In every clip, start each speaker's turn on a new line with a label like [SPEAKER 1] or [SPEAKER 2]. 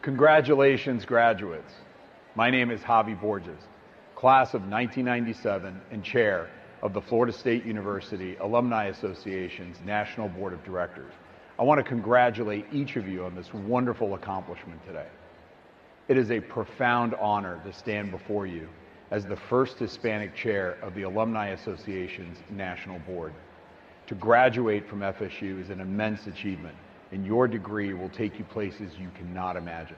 [SPEAKER 1] Congratulations, graduates. My name is Javi Borges, class of 1997 and chair of the Florida State University Alumni Association's National Board of Directors. I want to congratulate each of you on this wonderful accomplishment today. It is a profound honor to stand before you as the first Hispanic chair of the Alumni Association's National Board. To graduate from FSU is an immense achievement, and your degree will take you places you cannot imagine.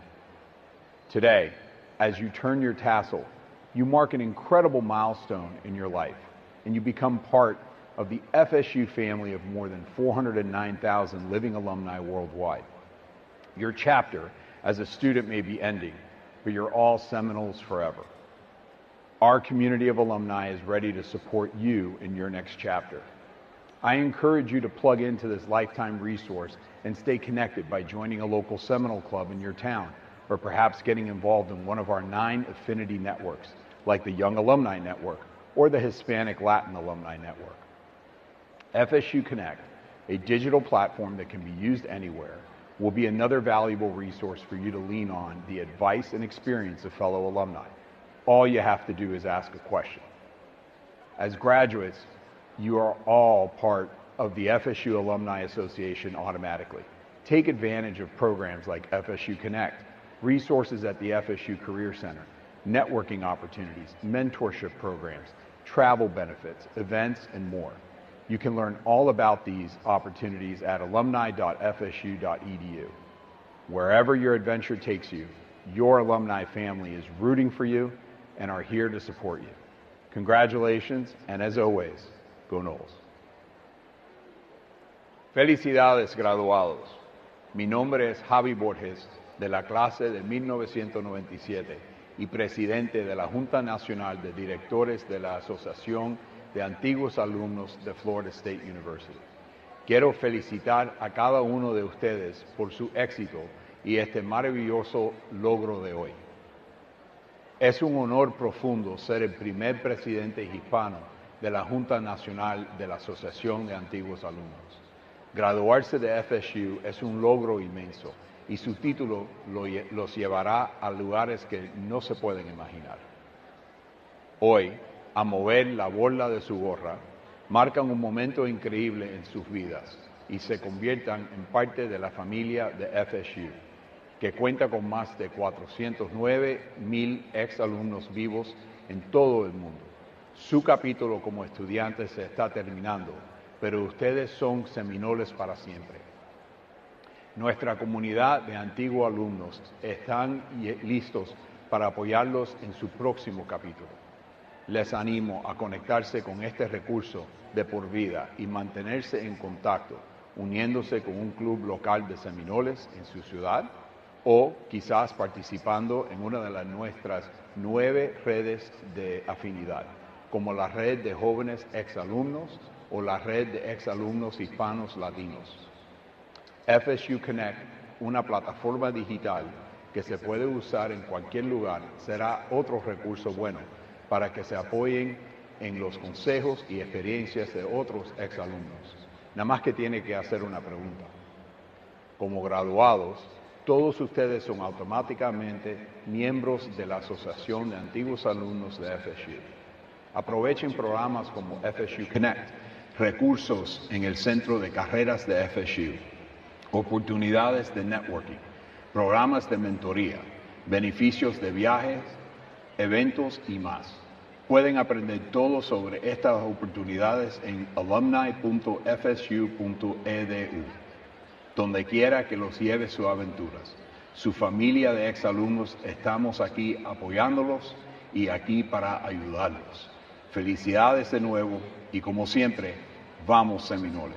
[SPEAKER 1] Today, as you turn your tassel, you mark an incredible milestone in your life, and you become part of the FSU family of more than 409,000 living alumni worldwide. Your chapter as a student may be ending, but you're all Seminoles forever. Our community of alumni is ready to support you in your next chapter. I encourage you to plug into this lifetime resource and stay connected by joining a local Seminole club in your town, or perhaps getting involved in one of our 9 affinity networks, like the Young Alumni Network or the Hispanic Latin Alumni Network. FSU Connect, a digital platform that can be used anywhere, will be another valuable resource for you to lean on the advice and experience of fellow alumni. All you have to do is ask a question. As graduates, you are all part of the FSU Alumni Association automatically. Take advantage of programs like FSU Connect, resources at the FSU Career Center, networking opportunities, mentorship programs, travel benefits, events, and more. You can learn all about these opportunities at alumni.fsu.edu. Wherever your adventure takes you, your alumni family is rooting for you and are here to support you. Congratulations, and as always, go Noles. Felicidades, graduados. Mi nombre es Javi Borges, de la clase de 1997 y presidente de la Junta Nacional de Directores de la Asociación de Antiguos Alumnos de Florida State University. Quiero felicitar a cada uno de ustedes por su éxito y este maravilloso logro de hoy. Es un honor profundo ser el primer presidente hispano de la Junta Nacional de la Asociación de Antiguos Alumnos. Graduarse de FSU es un logro inmenso y su título los llevará a lugares que no se pueden imaginar. Hoy, a mover la borla de su gorra, marcan un momento increíble en sus vidas y se conviertan en parte de la familia de FSU, que cuenta con más de 409,000 exalumnos vivos en todo el mundo. Su capítulo como estudiantes se está terminando, pero ustedes son seminoles para siempre. Nuestra comunidad de antiguos alumnos están listos para apoyarlos en su próximo capítulo. Les animo a conectarse con este recurso de por vida y mantenerse en contacto, uniéndose con un club local de seminoles en su ciudad o quizás participando en una de nuestras 9 redes de afinidad, como la red de jóvenes exalumnos o la red de exalumnos hispanos latinos. FSU Connect, una plataforma digital que se puede usar en cualquier lugar, será otro recurso bueno para que se apoyen en los consejos y experiencias de otros exalumnos. Nada más que tiene que hacer una pregunta. Como graduados, todos ustedes son automáticamente miembros de la Asociación de Antiguos Alumnos de FSU. Aprovechen programas como FSU Connect, recursos en el Centro de Carreras de FSU, oportunidades de networking, programas de mentoría, beneficios de viajes, eventos y más. Pueden aprender todo sobre estas oportunidades en alumni.fsu.edu, donde quiera que los lleve sus aventuras. Su familia de exalumnos estamos aquí apoyándolos y aquí para ayudarlos. Felicidades de nuevo y como siempre, vamos Seminoles.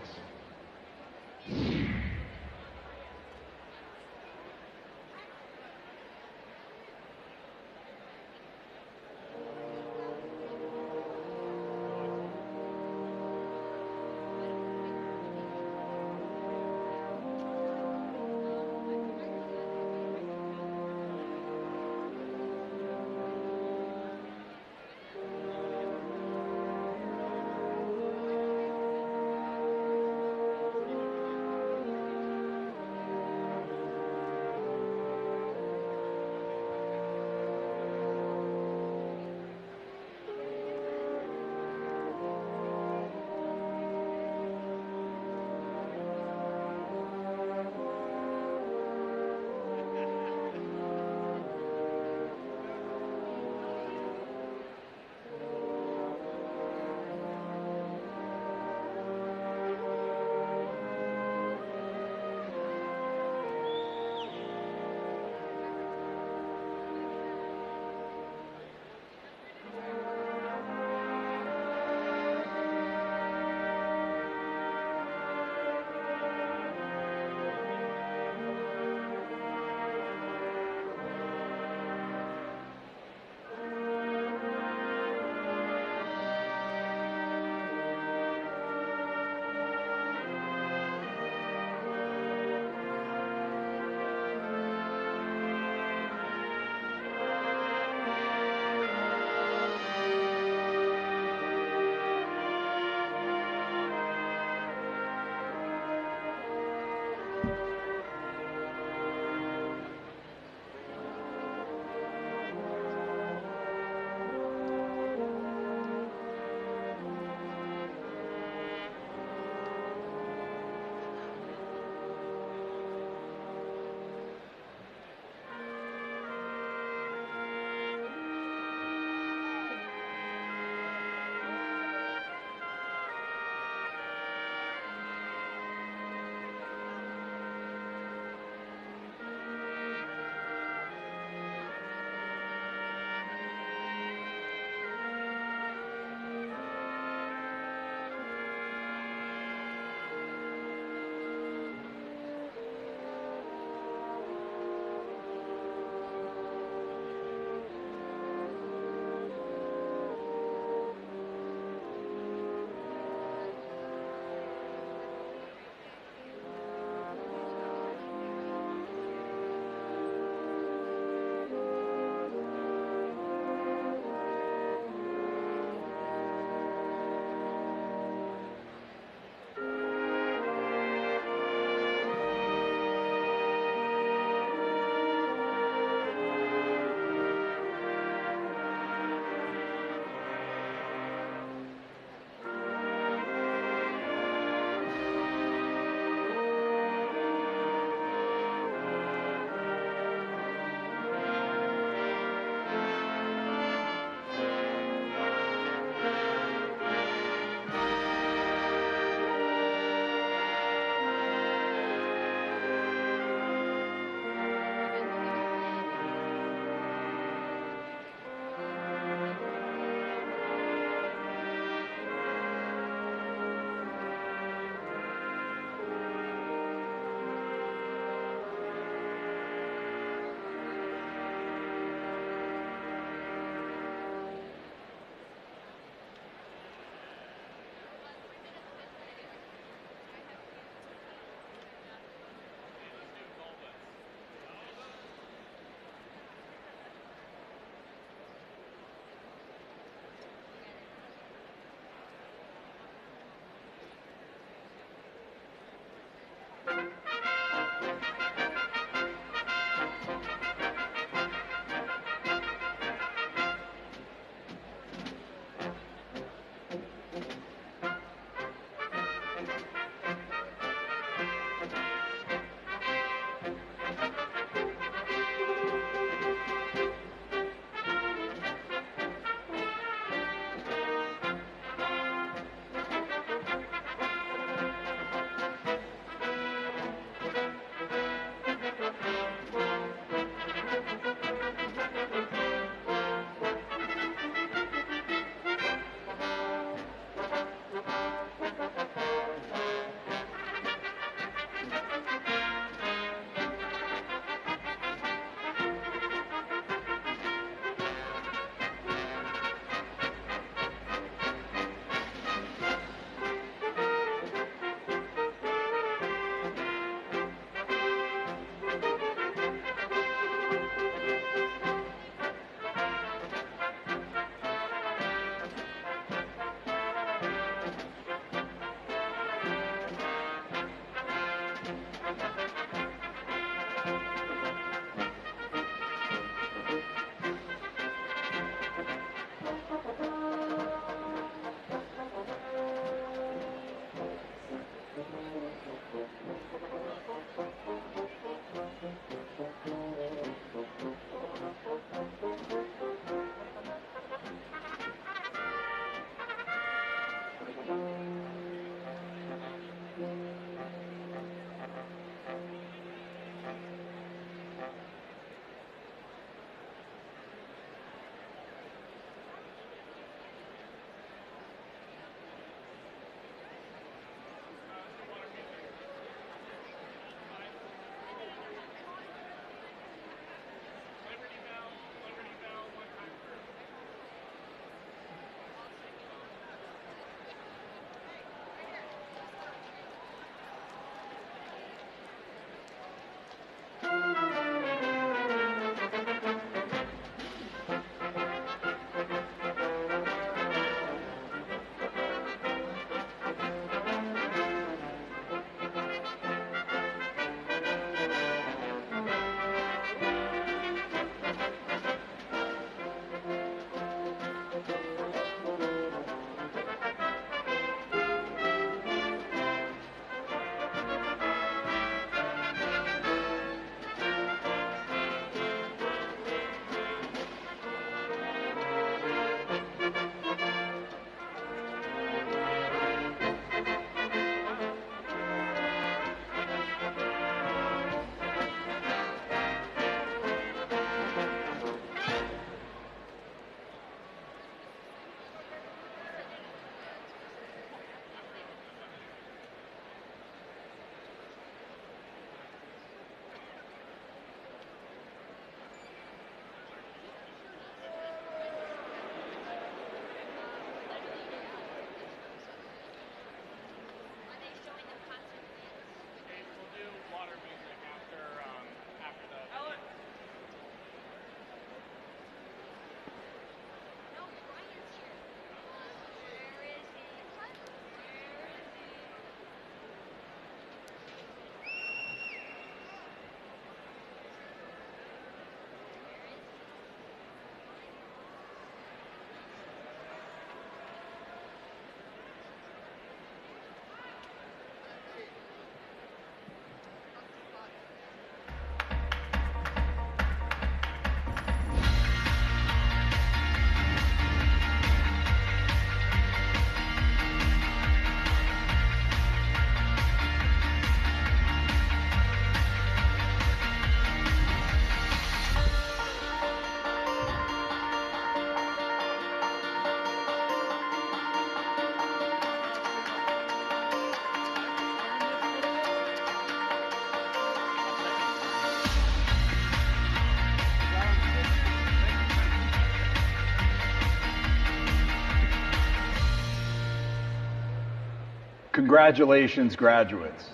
[SPEAKER 1] Congratulations, graduates.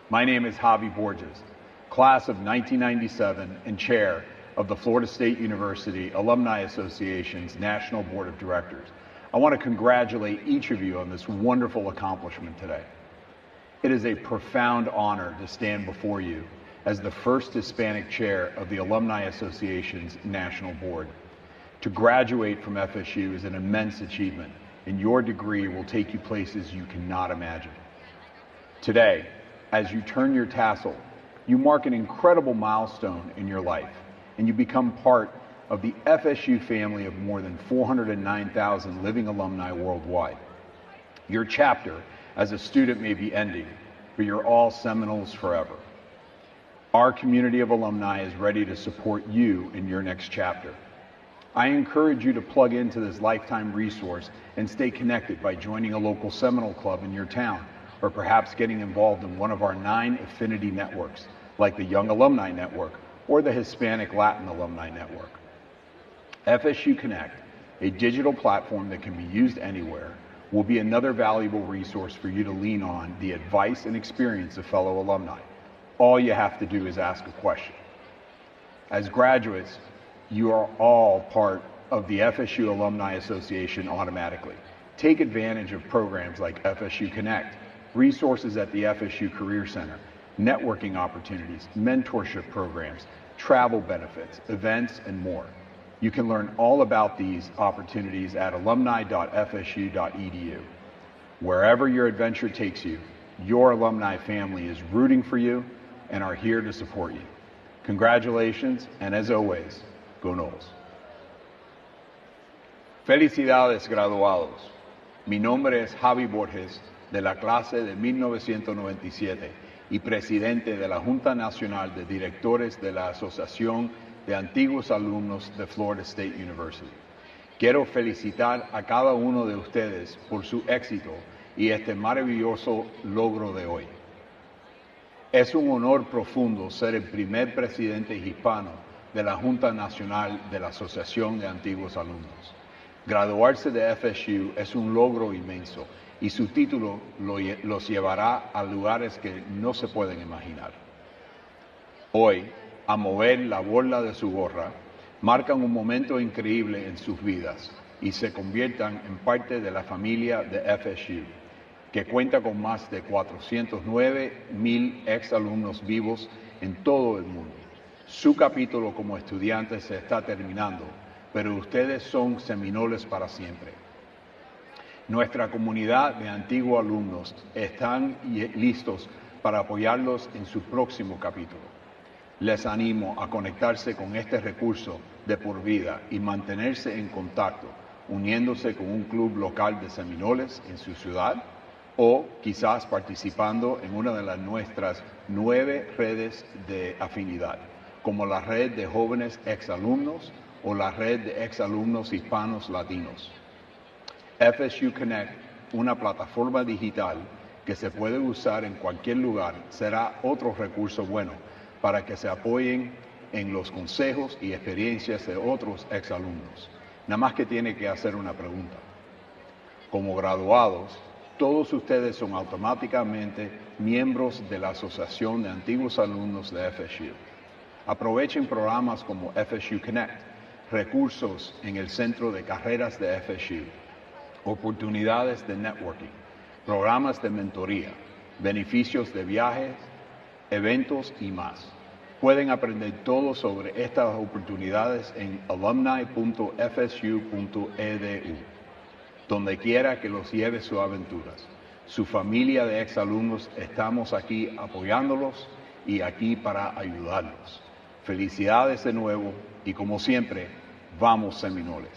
[SPEAKER 1] My name is Javi Borges, class of 1997 and chair of the Florida State University Alumni Association's National Board of Directors. I want to congratulate each of you on this wonderful accomplishment today. It is a profound honor to stand before you as the first Hispanic chair of the Alumni Association's National Board. To graduate from FSU is an immense achievement, and your degree will take you places you cannot imagine. Today, as you turn your tassel, you mark an incredible milestone in your life, and you become part of the FSU family of more than 409,000 living alumni worldwide. Your chapter as a student may be ending, but you're all Seminoles forever. Our community of alumni is ready to support you in your next chapter. I encourage you to plug into this lifetime resource and stay connected by joining a local Seminole club in your town, or perhaps getting involved in one of our 9 affinity networks, like the Young Alumni Network or the Hispanic Latin Alumni Network. FSU Connect, a digital platform that can be used anywhere, will be another valuable resource for you to lean on the advice and experience of fellow alumni. All you have to do is ask a question. As graduates, you are all part of the FSU Alumni Association automatically. Take advantage of programs like FSU Connect, resources at the FSU Career Center, networking opportunities, mentorship programs, travel benefits, events, and more. You can learn all about these opportunities at alumni.fsu.edu. Wherever your adventure takes you, your alumni family is rooting for you and are here to support you. Congratulations, and as always, go Noles. Felicidades, graduados. Mi nombre es Javi Borges, de la clase de 1997 y presidente de la Junta Nacional de Directores de la Asociación de Antiguos Alumnos de Florida State University. Quiero felicitar a cada uno de ustedes por su éxito y este maravilloso logro de hoy. Es un honor profundo ser el primer presidente hispano de la Junta Nacional de la Asociación de Antiguos Alumnos. Graduarse de FSU es un logro inmenso y su título los llevará a lugares que no se pueden imaginar. Hoy, a mover la borla de su gorra, marcan un momento increíble en sus vidas y se conviertan en parte de la familia de FSU, que cuenta con más de 409,000 exalumnos vivos en todo el mundo. Su capítulo como estudiante se está terminando, pero ustedes son seminoles para siempre. Nuestra comunidad de antiguos alumnos están listos para apoyarlos en su próximo capítulo. Les animo a conectarse con este recurso de por vida y mantenerse en contacto, uniéndose con un club local de seminoles en su ciudad o quizás participando en una de nuestras 9 redes de afinidad, como la red de jóvenes exalumnos o la red de exalumnos hispanos latinos. FSU Connect, una plataforma digital que se puede usar en cualquier lugar, será otro recurso bueno para que se apoyen en los consejos y experiencias de otros exalumnos. Nada más que tiene que hacer una pregunta. Como graduados, todos ustedes son automáticamente miembros de la Asociación de Antiguos Alumnos de FSU. Aprovechen programas como FSU Connect, recursos en el Centro de Carreras de FSU, oportunidades de networking, programas de mentoría, beneficios de viajes, eventos y más. Pueden aprender todo sobre estas oportunidades en alumni.fsu.edu, donde quiera que los lleve sus aventuras. Su familia de exalumnos estamos aquí apoyándolos y aquí para ayudarlos. Felicidades de nuevo y como siempre, vamos Seminoles.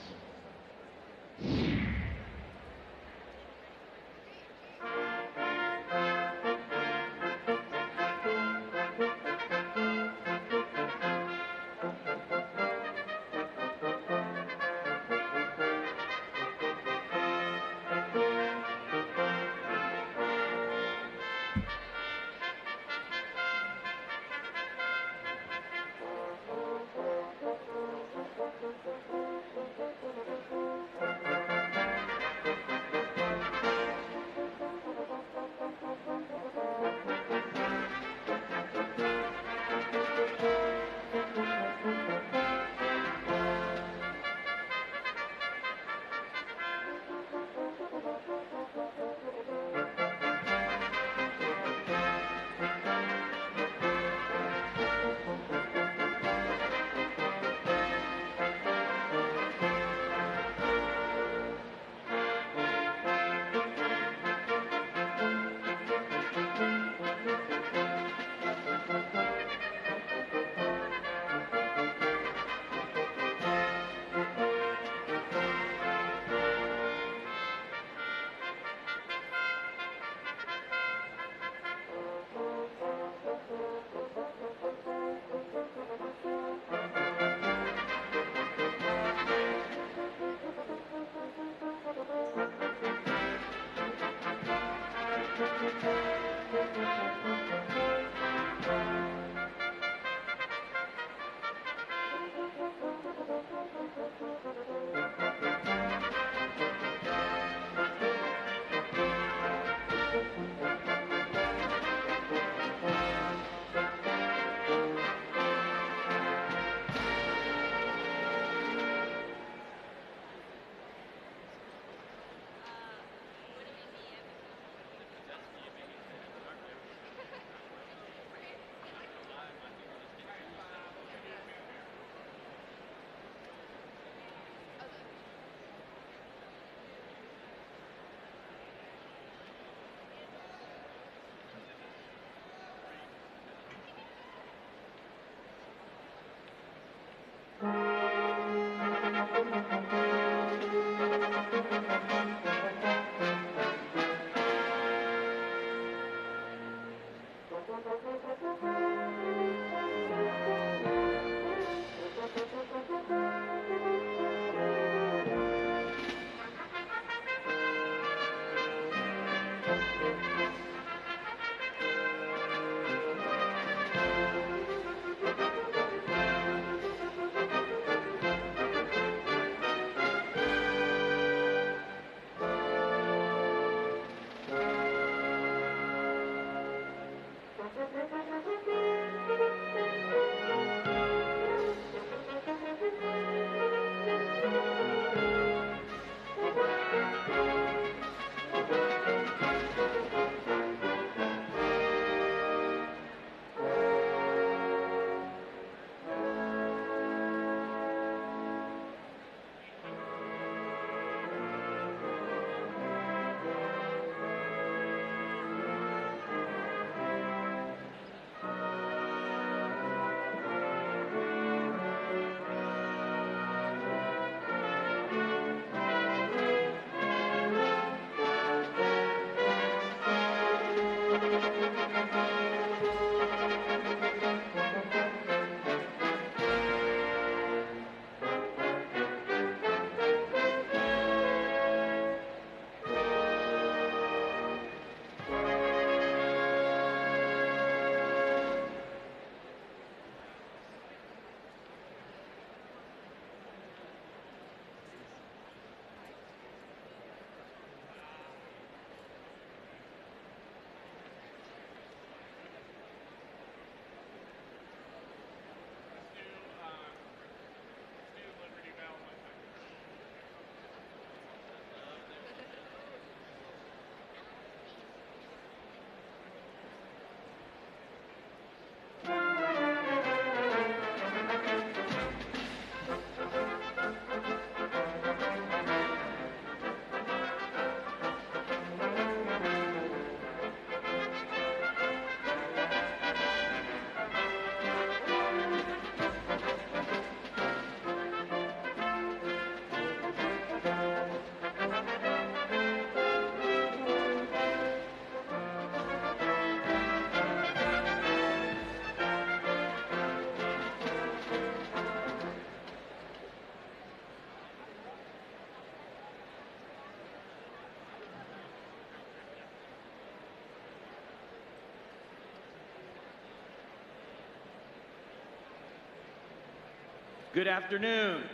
[SPEAKER 2] Good afternoon.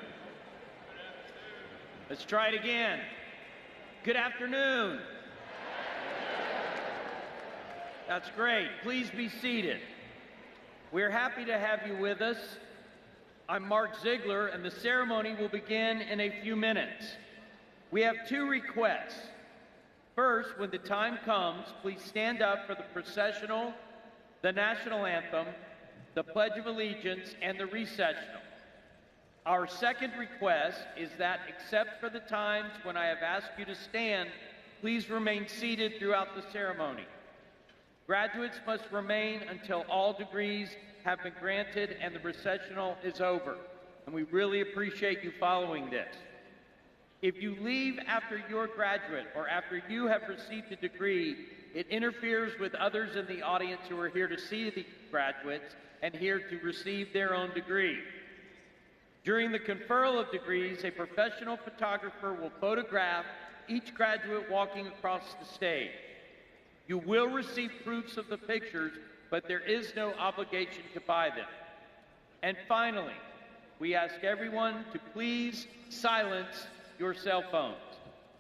[SPEAKER 2] Let's try it again. Good afternoon. That's great. Please be seated. We're happy to have you with us. I'm Mark Ziegler, and the ceremony will begin in a few minutes. We have two requests. First, when the time comes, please stand up for the processional, the national anthem, the Pledge of Allegiance, and the recessional. Our second request is that, except for the times when I have asked you to stand, please remain seated throughout the ceremony. Graduates must remain until all degrees have been granted and the recessional is over, and we really appreciate you following this. If you leave after your graduate or after you have received a degree, it interferes with others in the audience who are here to see the graduates and here to receive their own degree. During the conferral of degrees, a professional photographer will photograph each graduate walking across the stage. You will receive proofs of the pictures, but there is no obligation to buy them. And finally, we ask everyone to please silence your cell phones.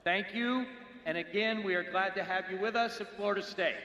[SPEAKER 2] Thank you, and again, we are glad to have you with us at Florida State.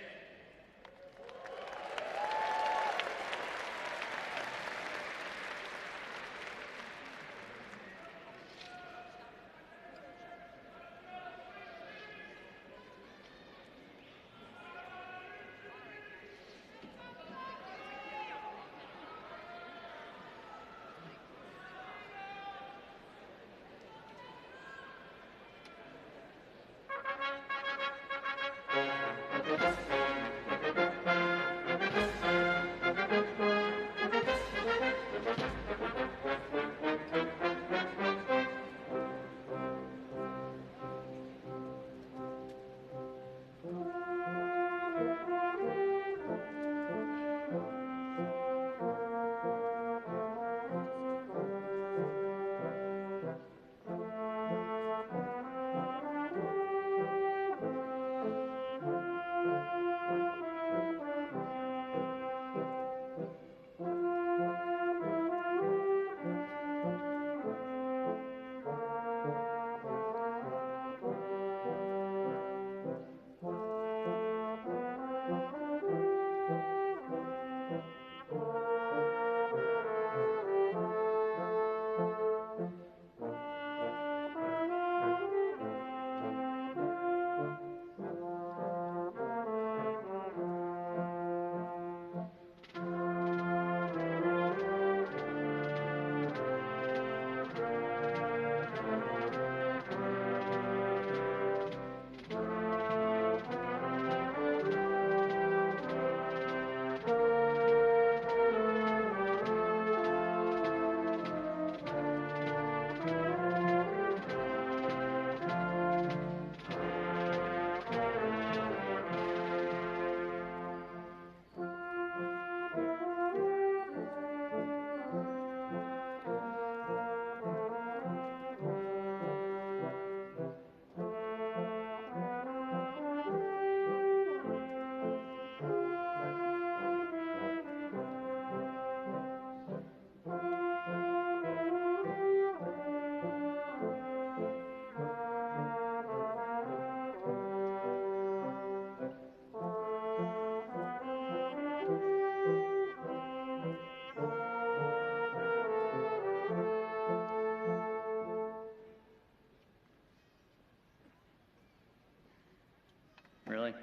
[SPEAKER 2] Really?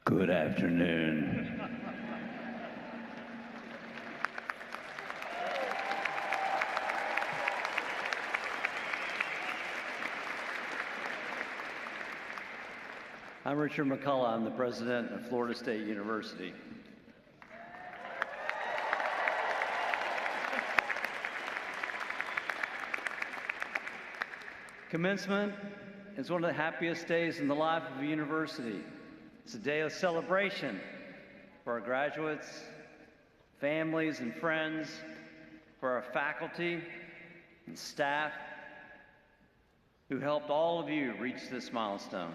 [SPEAKER 2] Good afternoon. I'm Richard McCullough. I'm the president of Florida State University. Commencement is one of the happiest days in the life of a university. It's a day of celebration for our graduates, families, and friends, for our faculty and staff who helped all of you reach this milestone.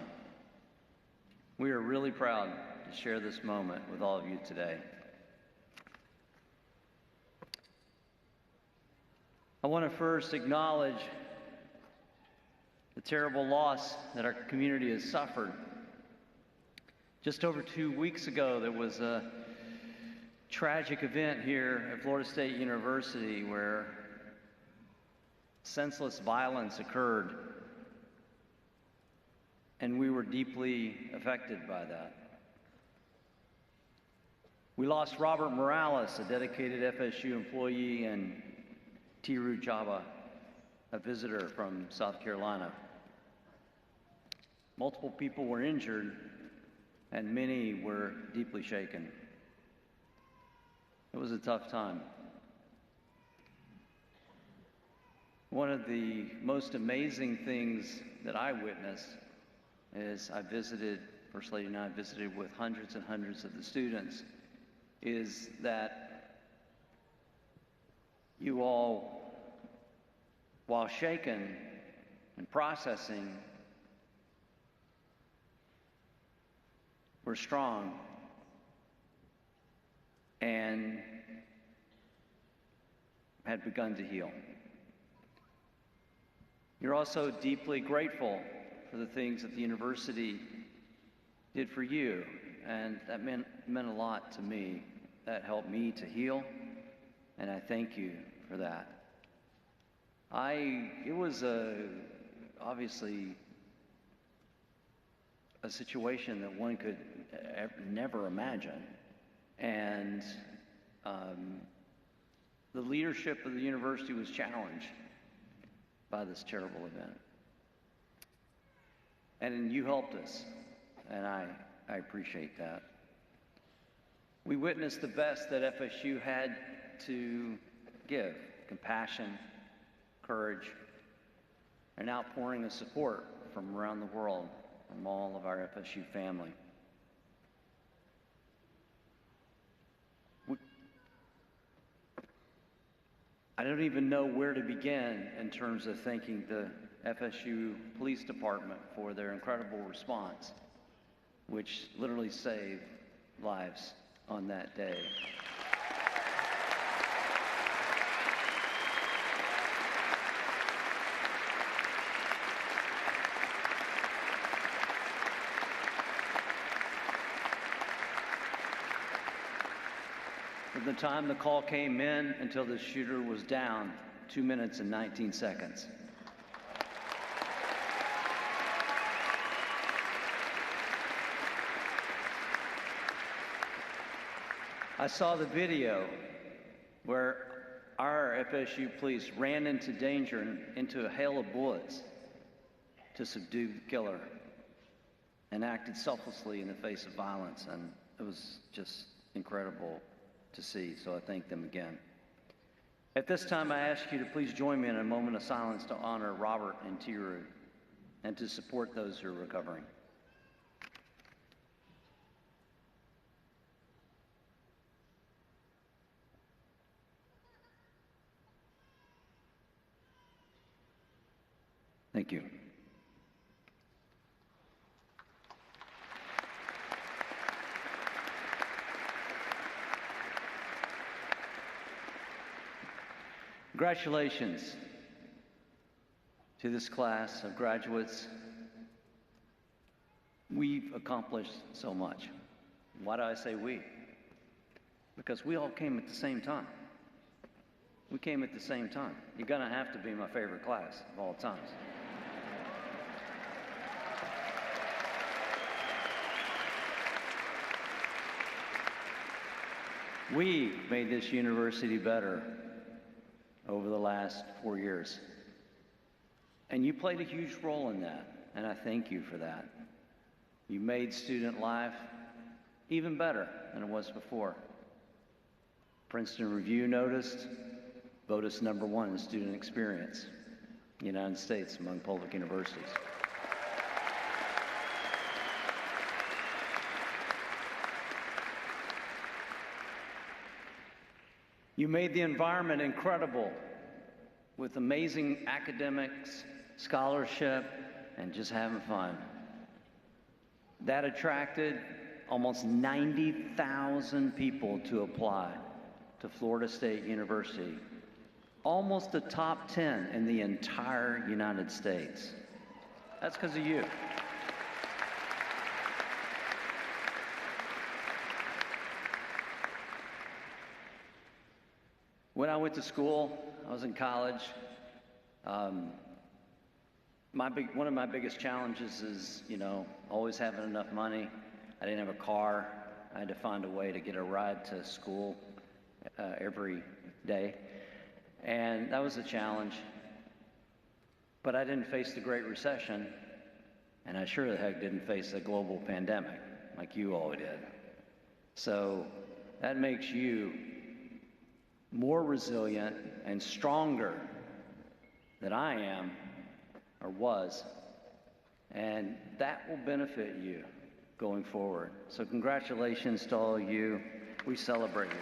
[SPEAKER 2] We are really proud to
[SPEAKER 3] to share this moment with all of you today. I want to first acknowledge the terrible loss that our community has suffered. Just over 2 weeks ago, there was a tragic event here at Florida State University where senseless violence occurred, and we were deeply affected by that. We lost Robert Morales, a dedicated FSU employee, and Tiru Java, a visitor from South Carolina. Multiple people were injured, and many were deeply shaken. It was a tough time. One of the most amazing things that I witnessed is First Lady and I visited with hundreds and hundreds of the students, is that you all, while shaken and processing, were strong and had begun to heal. You're also deeply grateful for the things that the university did for you, and that meant a lot to me. That helped me to heal, and I thank you for that. It was obviously a situation that one could never imagine, and the leadership of the university was challenged by this terrible event. And you helped us, and I appreciate that. We witnessed the best that FSU had to give: compassion, courage, an outpouring of support from around the world, from all of our FSU family. I don't even know where to begin in terms of thanking the FSU Police Department for their incredible response, which literally saved lives on that day. From the time the call came in until the shooter was down, 2 minutes and 19 seconds. I saw the video where our FSU police ran into danger and into a hail of bullets to subdue the killer and acted selflessly in the face of violence, and it was just incredible to see, so I thank them again. At this time, I ask you to please join me in a moment of silence to honor Robert and Tiru and to support those who are recovering. Thank you. Congratulations to this class of graduates. We've accomplished so much. Why do I say we? Because we all came at the same time. We came at the same time. You're gonna have to be my favorite class of all times. We made this university better over the last 4 years. And you played a huge role in that, and I thank you for that. You made student life even better than it was before. Princeton Review noticed, voted us #1 in student experience in the United States among public universities. You made the environment incredible with amazing academics, scholarship, and just having fun. That attracted almost 90,000 people to apply to Florida State University, almost the top 10 in the entire United States. That's because of you. When I went to school, I was in college. One of my biggest challenges is, always having enough money. I didn't have a car. I had to find a way to get a ride to school every day. And that was a challenge. But I didn't face the Great Recession, and I sure the heck didn't face a global pandemic like you all did. So that makes you more resilient and stronger than I am or was, and that will benefit you going forward. So congratulations to all of you. We celebrate you.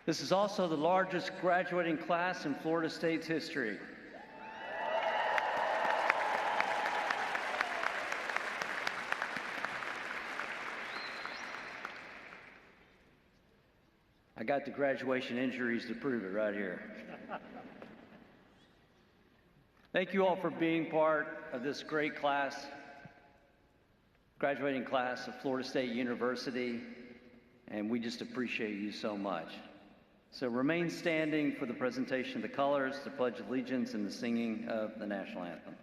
[SPEAKER 3] This is also the largest graduating class in Florida State's history. I got the graduation injuries to prove it right here. Thank you all for being part of this great class, graduating class of Florida State University, and we just appreciate you so much. So remain standing for the presentation of the colors, the Pledge of Allegiance, and the singing of the national anthem.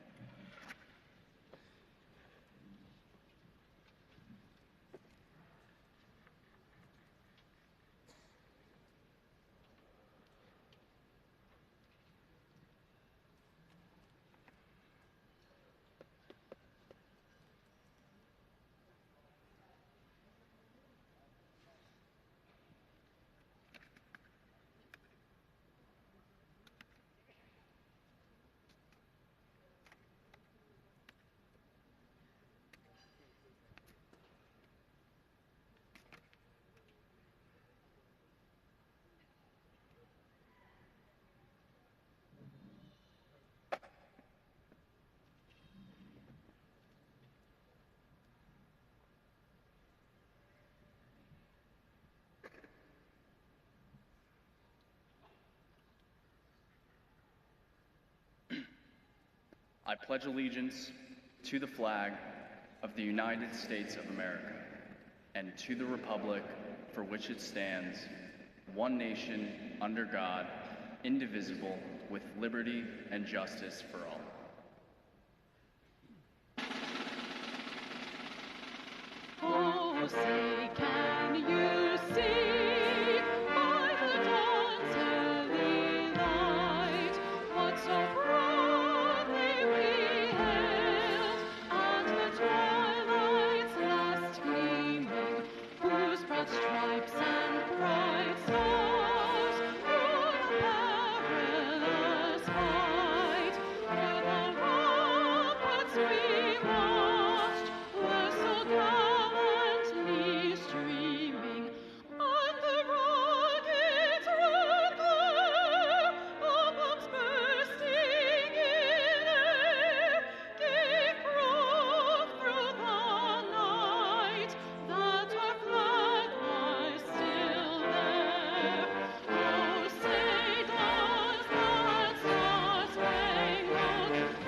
[SPEAKER 4] I pledge allegiance to the flag of the United States of America and to the republic for which it stands, one nation, under God, indivisible, with liberty and justice for all.
[SPEAKER 5] Oh, say, can you see by the dawn's early light what so proudly we hailed at the twilight's last gleaming, whose broad stripes and bright stars through the perilous fight, where the ramparts we watched were so gallantly streaming, and the rockets red glare of bombs bursting in air gave proof through the night that our flag was still there. Oh, say does that star-spangled banner yet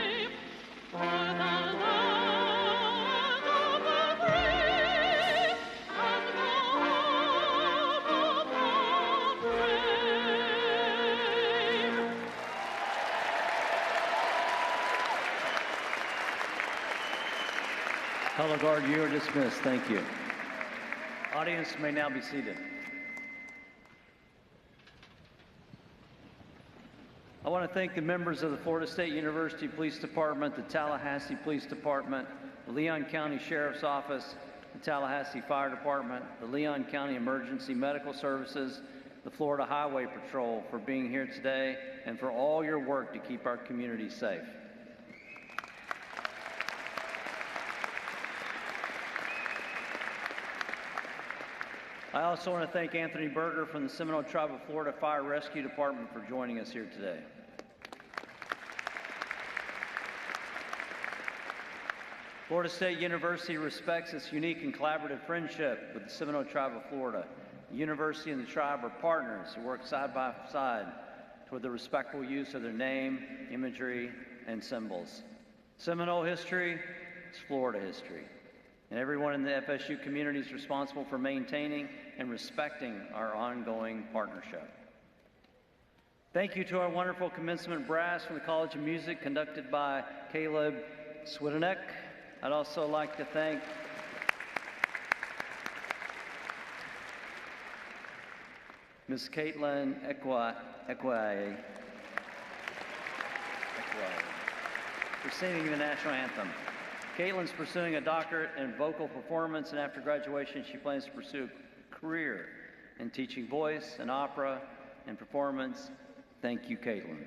[SPEAKER 5] wave for the land of the brave and the home of the brave?
[SPEAKER 3] Color Guard, you are dismissed. Thank you. Audience may now be seated. I want to thank the members of the Florida State University Police Department, the Tallahassee Police Department, the Leon County Sheriff's Office, the Tallahassee Fire Department, the Leon County Emergency Medical Services, the Florida Highway Patrol for being here today and for all your work to keep our community safe. I also want to thank Anthony Berger from the Seminole Tribe of Florida Fire Rescue Department for joining us here today. Florida State University respects its unique and collaborative friendship with the Seminole Tribe of Florida. The university and the tribe are partners who work side by side toward the respectful use of their name, imagery, and symbols. Seminole history is Florida history, and everyone in the FSU community is responsible for maintaining and respecting our ongoing partnership. Thank you to our wonderful commencement brass from the College of Music, conducted by Caleb Swidenek. I'd also like to thank Ms. Caitlin Equai for singing the national anthem. Caitlin's pursuing a doctorate in vocal performance, and after graduation, she plans to pursue a career in teaching voice and opera and performance. Thank you, Caitlin.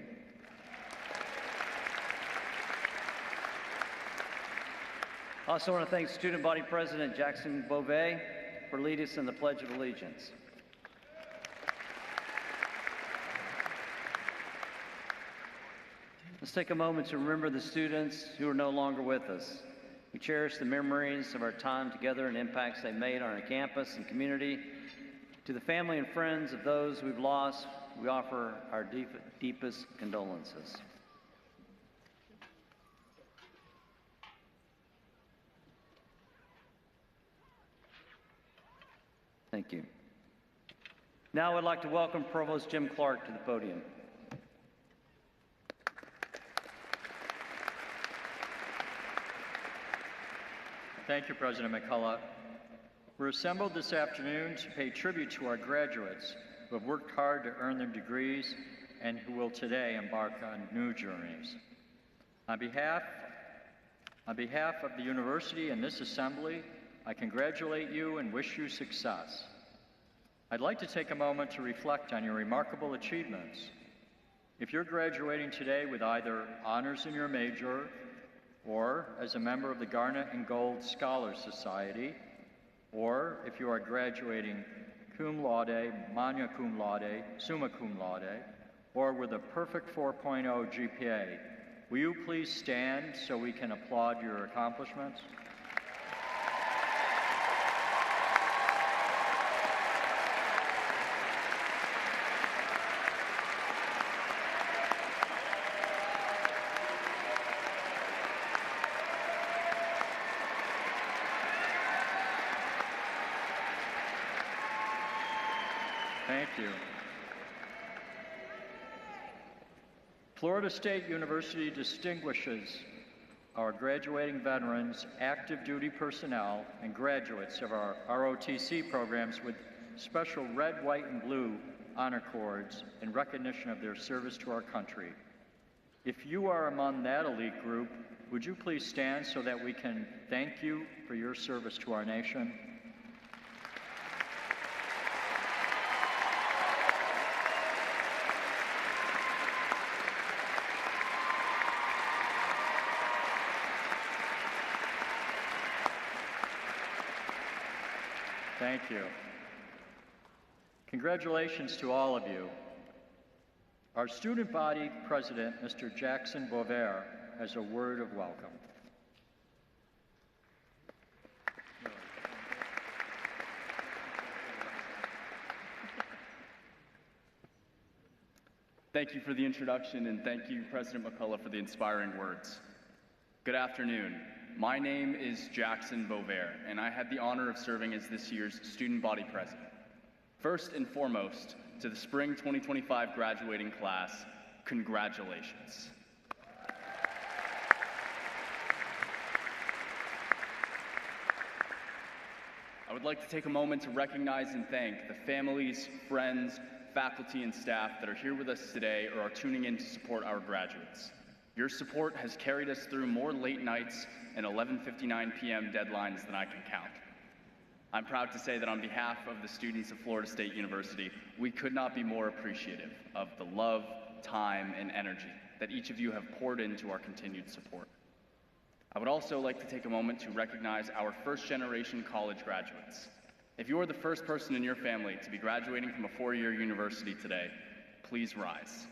[SPEAKER 3] I also want to thank Student Body President Jackson Beauvais for leading us in the Pledge of Allegiance. Let's take a moment to remember the students who are no longer with us. We cherish the memories of our time together and impacts they made on our campus and community. To the family and friends of those we've lost, we offer our deepest condolences. Thank you. Now I'd like to welcome Provost Jim Clark to the podium.
[SPEAKER 6] Thank you, President McCullough. We're assembled this afternoon to pay tribute to our graduates who have worked hard to earn their degrees and who will today embark on new journeys. On behalf of the university and this assembly, I congratulate you and wish you success. I'd like to take a moment to reflect on your remarkable achievements. If you're graduating today with either honors in your major or as a member of the Garnet and Gold Scholars Society, or if you are graduating cum laude, magna cum laude, summa cum laude, or with a perfect 4.0 GPA, will you please stand so we can applaud your accomplishments? Thank you. Florida State University distinguishes our graduating veterans, active duty personnel, and graduates of our ROTC programs with special red, white, and blue honor cords in recognition of their service to our country. If you are among that elite group, would you please stand so that we can thank you for your service to our nation? Thank you. Congratulations to all of you. Our student body president, Mr. Jackson Beauvais, has a word of welcome.
[SPEAKER 4] Thank you for the introduction, and thank you, President McCullough, for the inspiring words. Good afternoon. My name is Jackson Beauvais, and I had the honor of serving as this year's student body president. First and foremost, to the spring 2025 graduating class, congratulations. I would like to take a moment to recognize and thank the families, friends, faculty, and staff that are here with us today or are tuning in to support our graduates. Your support has carried us through more late nights and 11:59 p.m. deadlines than I can count. I'm proud to say that on behalf of the students of Florida State University, we could not be more appreciative of the love, time, and energy that each of you have poured into our continued support. I would also like to take a moment to recognize our first-generation college graduates. If you are the first person in your family to be graduating from a four-year university today, please rise.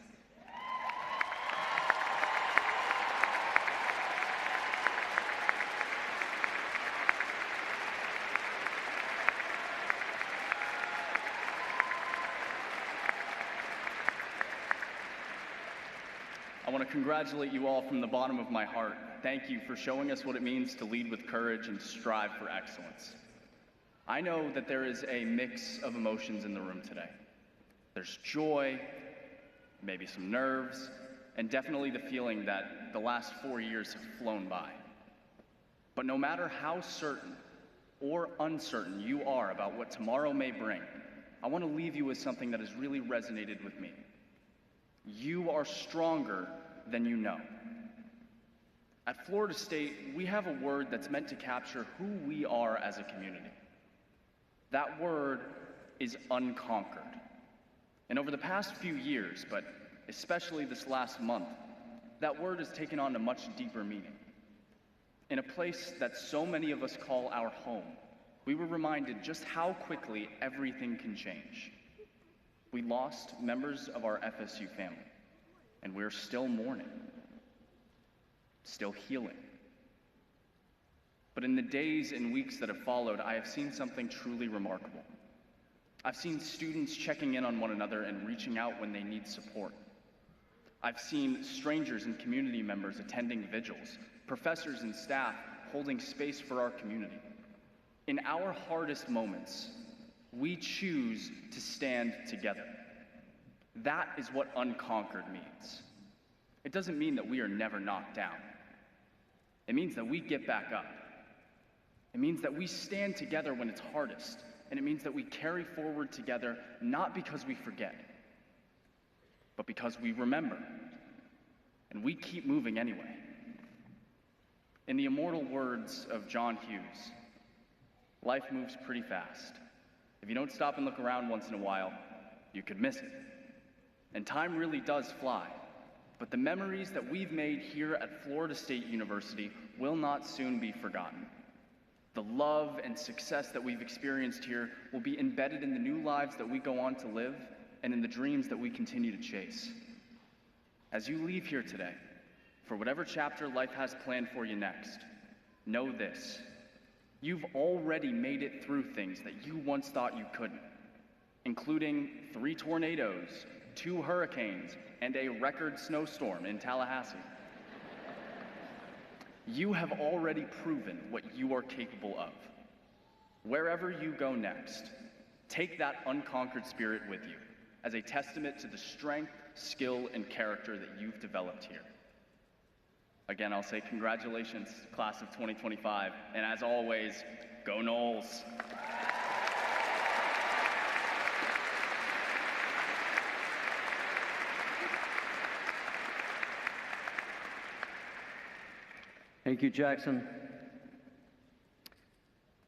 [SPEAKER 4] I want to congratulate you all from the bottom of my heart. Thank you for showing us what it means to lead with courage and strive for excellence. I know that there is a mix of emotions in the room today. There's joy, maybe some nerves, and definitely the feeling that the last 4 years have flown by. But no matter how certain or uncertain you are about what tomorrow may bring, I want to leave you with something that has really resonated with me. You are stronger than you know. At Florida State, we have a word that's meant to capture who we are as a community. That word is unconquered. And over the past few years, but especially this last month, that word has taken on a much deeper meaning. In a place that so many of us call our home, we were reminded just how quickly everything can change. We lost members of our FSU family, and we're still mourning, still healing. But in the days and weeks that have followed, I have seen something truly remarkable. I've seen students checking in on one another and reaching out when they need support. I've seen strangers and community members attending vigils, professors and staff holding space for our community. In our hardest moments, we choose to stand together. That is what unconquered means. It doesn't mean that we are never knocked down. It means that we get back up. It means that we stand together when it's hardest, and it means that we carry forward together not because we forget, but because we remember, and we keep moving anyway. In the immortal words of John Hughes, life moves pretty fast. If you don't stop and look around once in a while, you could miss it. And time really does fly, but the memories that we've made here at Florida State University will not soon be forgotten. The love and success that we've experienced here will be embedded in the new lives that we go on to live and in the dreams that we continue to chase. As you leave here today, for whatever chapter life has planned for you next, know this: you've already made it through things that you once thought you couldn't, including 3 tornadoes, 2 hurricanes, and a record snowstorm in Tallahassee. You have already proven what you are capable of. Wherever you go next, take that unconquered spirit with you as a testament to the strength, skill, and character that you've developed here. Again, I'll say congratulations, class of 2025, and as always, go Noles.
[SPEAKER 3] Thank you, Jackson.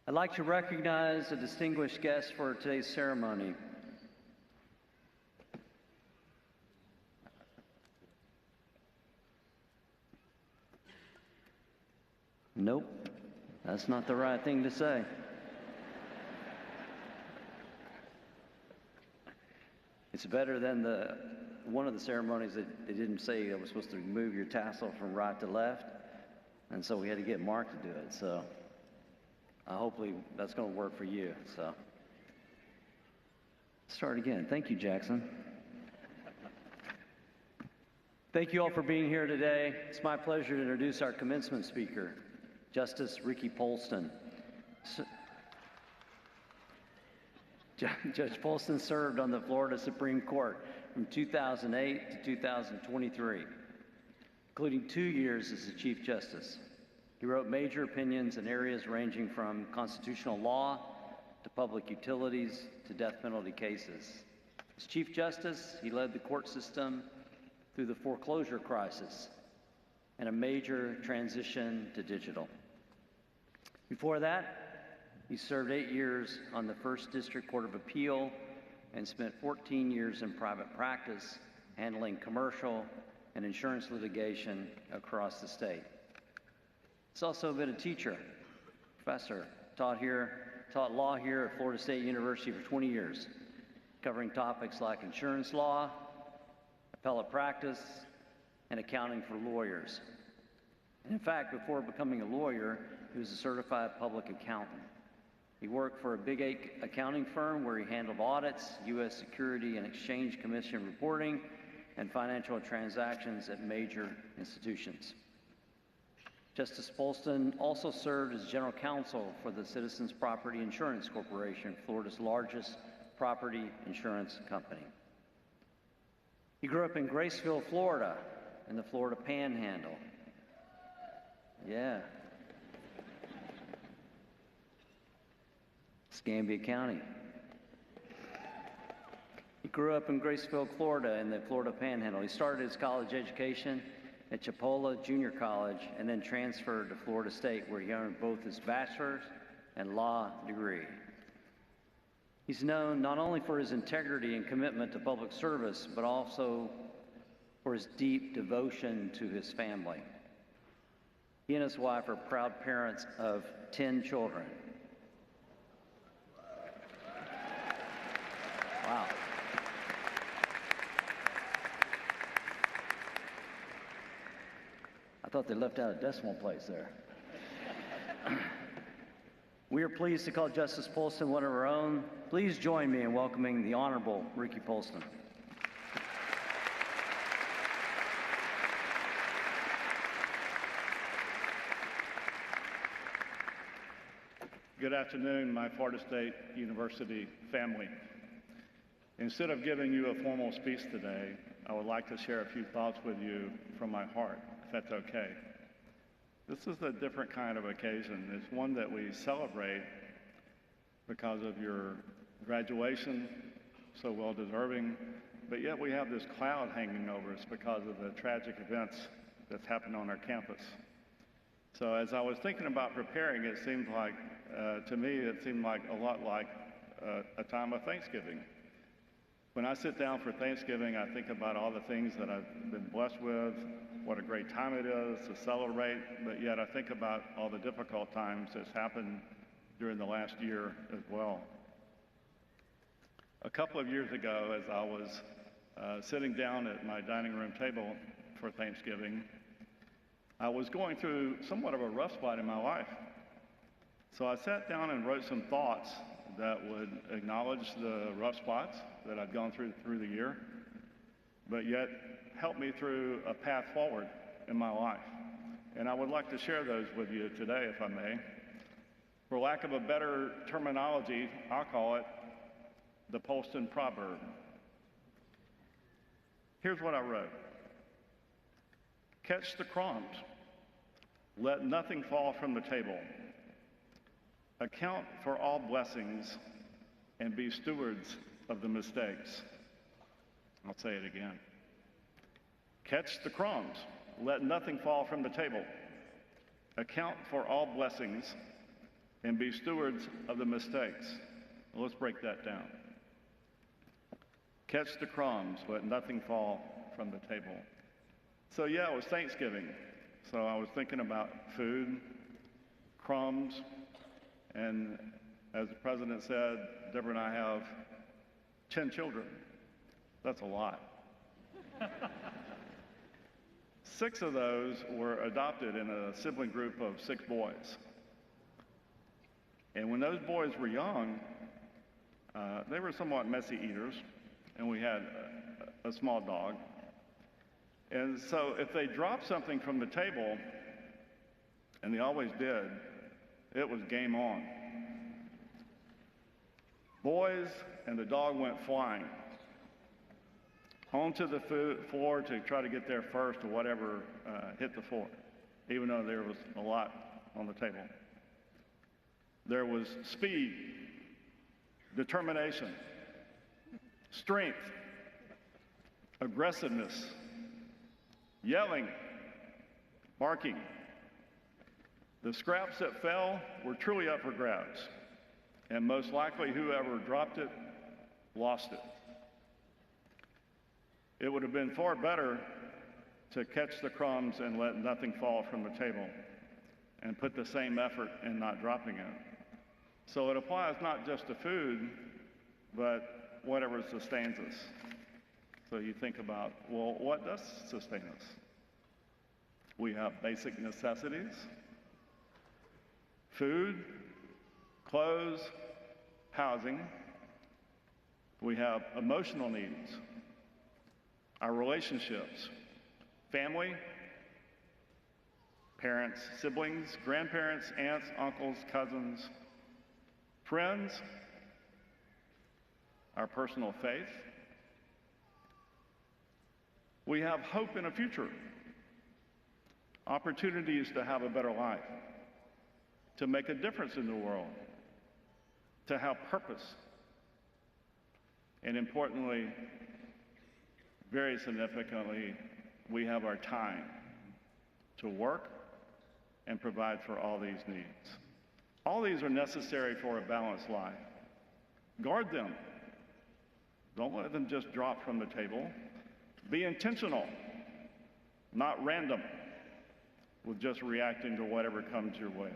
[SPEAKER 3] I'd like to recognize a distinguished guest for today's ceremony. Nope, that's not the right thing to say. It's better than one of the ceremonies that they didn't say I was supposed to move your tassel from right to left. And so we had to get Mark to do it. So hopefully that's going to work for you. So start again. Thank you, Jackson. Thank you all for being here today. It's my pleasure to introduce our commencement speaker, Justice Ricky Polston. Judge Polston served on the Florida Supreme Court from 2008 to 2023. Including 2 years as the Chief Justice. He wrote major opinions in areas ranging from constitutional law to public utilities to death penalty cases. As Chief Justice, he led the court system through the foreclosure crisis and a major transition to digital. Before that, he served 8 years on the First District Court of Appeal and spent 14 years in private practice handling commercial and insurance litigation across the state. He's also been a teacher, professor, taught here taught law here at Florida State University for 20 years, covering topics like insurance law, appellate practice, and accounting for lawyers. And in fact, before becoming a lawyer, he was a certified public accountant. He worked for a Big 8 accounting firm where he handled audits, U.S. Security and Exchange Commission reporting, and financial transactions at major institutions. Justice Polston also served as general counsel for the Citizens Property Insurance Corporation, Florida's largest property insurance company. He grew up in Graceville, Florida, in the Florida Panhandle. Yeah. Escambia County. He grew up in Graceville, Florida, in the Florida Panhandle. He started his college education at Chipola Junior College and then transferred to Florida State, where he earned both his bachelor's and law degree. He's known not only for his integrity and commitment to public service, but also for his deep devotion to his family. He and his wife are proud parents of 10 children. Wow. I thought they left out a decimal place there. We are pleased to call Justice Polston one of our own. Please join me in welcoming the Honorable Ricky Polston.
[SPEAKER 7] Good afternoon, my Florida State University family. Instead of giving you a formal speech today, I would like to share a few thoughts with you from my heart, if that's okay. This is a different kind of occasion. It's one that we celebrate because of your graduation, so well deserving, but yet we have this cloud hanging over us because of the tragic events that's happened on our campus. So as I was thinking about preparing, it seemed like, to me, it seemed like a lot like a time of Thanksgiving. When I sit down for Thanksgiving, I think about all the things that I've been blessed with, what a great time it is to celebrate, but yet I think about all the difficult times that's happened during the last year as well. A couple of years ago, as I was sitting down at my dining room table for Thanksgiving, I was going through somewhat of a rough spot in my life. So I sat down and wrote some thoughts that would acknowledge the rough spots that I'd gone through the year, but yet help me through a path forward in my life. And I would like to share those with you today, if I may. For lack of a better terminology, I'll call it the Polston proverb. Here's what I wrote. Catch the crumbs. Let nothing fall from the table. Account for all blessings and be stewards of the mistakes. I'll say it again. Catch the crumbs. Let nothing fall from the table. Account for all blessings and be stewards of the mistakes. Well, let's break that down. Catch the crumbs. Let nothing fall from the table. So yeah, it was Thanksgiving. So I was thinking about food, crumbs, and as the president said, Deborah and I have 10 children. That's a lot. 6 of those were adopted in a sibling group of 6 boys. And when those boys were young, they were somewhat messy eaters, and we had a small dog. And so if they dropped something from the table, and they always did, it was game on. Boys and the dog went flying onto the floor to try to get there first or whatever hit the floor, even though there was a lot on the table. There was speed, determination, strength, aggressiveness, yelling, barking. The scraps that fell were truly up for grabs, and most likely whoever dropped it lost it. It would have been far better to catch the crumbs and let nothing fall from the table and put the same effort in not dropping it. So it applies not just to food, but whatever sustains us. So you think about, well, what does sustain us? We have basic necessities, food, clothes, housing. We have emotional needs, our relationships, family, parents, siblings, grandparents, aunts, uncles, cousins, friends, our personal faith. We have hope in a future, opportunities to have a better life, to make a difference in the world, to have purpose, and importantly, very significantly, we have our time to work and provide for all these needs. All these are necessary for a balanced life. Guard them. Don't let them just drop from the table. Be intentional, not random, with just reacting to whatever comes your way.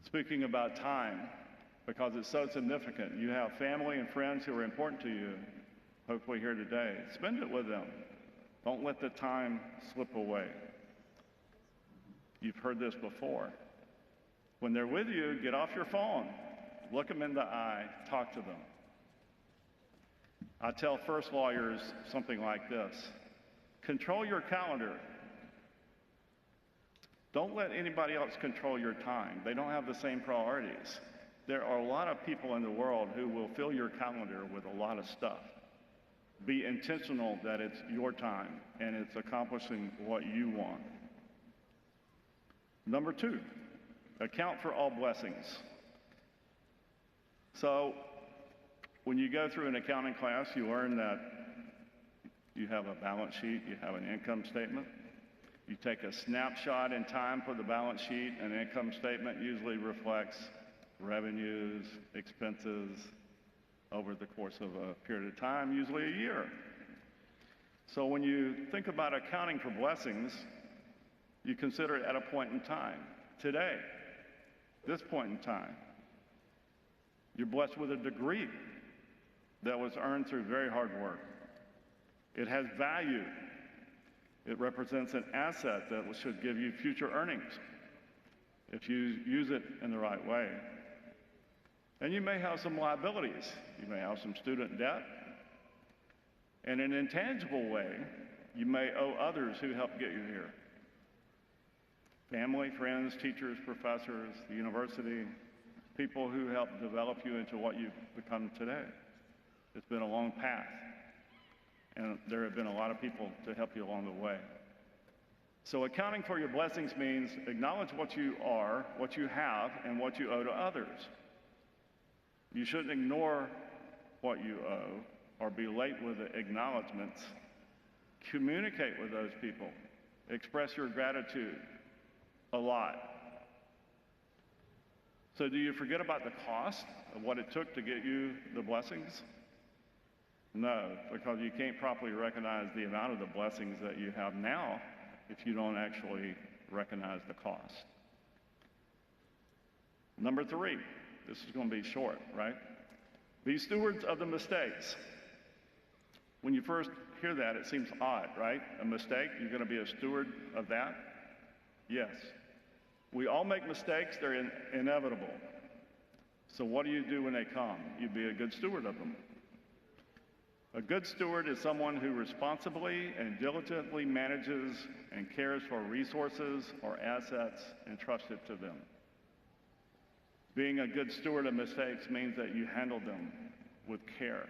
[SPEAKER 7] Speaking about time, because it's so significant, you have family and friends who are important to you, hopefully here today. Spend it with them. Don't let the time slip away. You've heard this before. When they're with you, get off your phone, look them in the eye, talk to them. I tell first lawyers something like this: control your calendar. Don't let anybody else control your time. They don't have the same priorities. There are a lot of people in the world who will fill your calendar with a lot of stuff. Be intentional that it's your time and it's accomplishing what you want. Number 2, account for all blessings. So, when you go through an accounting class, you learn that you have a balance sheet, you have an income statement. You take a snapshot in time for the balance sheet. An income statement usually reflects revenues, expenses over the course of a period of time, usually a year. So when you think about accounting for blessings, you consider it at a point in time. Today, this point in time, you're blessed with a degree that was earned through very hard work. It has value. It represents an asset that should give you future earnings if you use it in the right way. And you may have some liabilities. You may have some student debt. And in an intangible way, you may owe others who helped get you here. Family, friends, teachers, professors, the university, people who helped develop you into what you've become today. It's been a long path, and there have been a lot of people to help you along the way. So accounting for your blessings means acknowledge what you are, what you have, and what you owe to others. You shouldn't ignore what you owe or be late with the acknowledgments. Communicate with those people. Express your gratitude a lot. So do you forget about the cost of what it took to get you the blessings? No, because you can't properly recognize the amount of the blessings that you have now if you don't actually recognize the cost. Number 3, this is going to be short, right? Be stewards of the mistakes. When you first hear that, it seems odd, right? A mistake, you're going to be a steward of that? Yes. We all make mistakes, they're inevitable. So what do you do when they come? You be a good steward of them. A good steward is someone who responsibly and diligently manages and cares for resources or assets entrusted to them. Being a good steward of mistakes means that you handle them with care.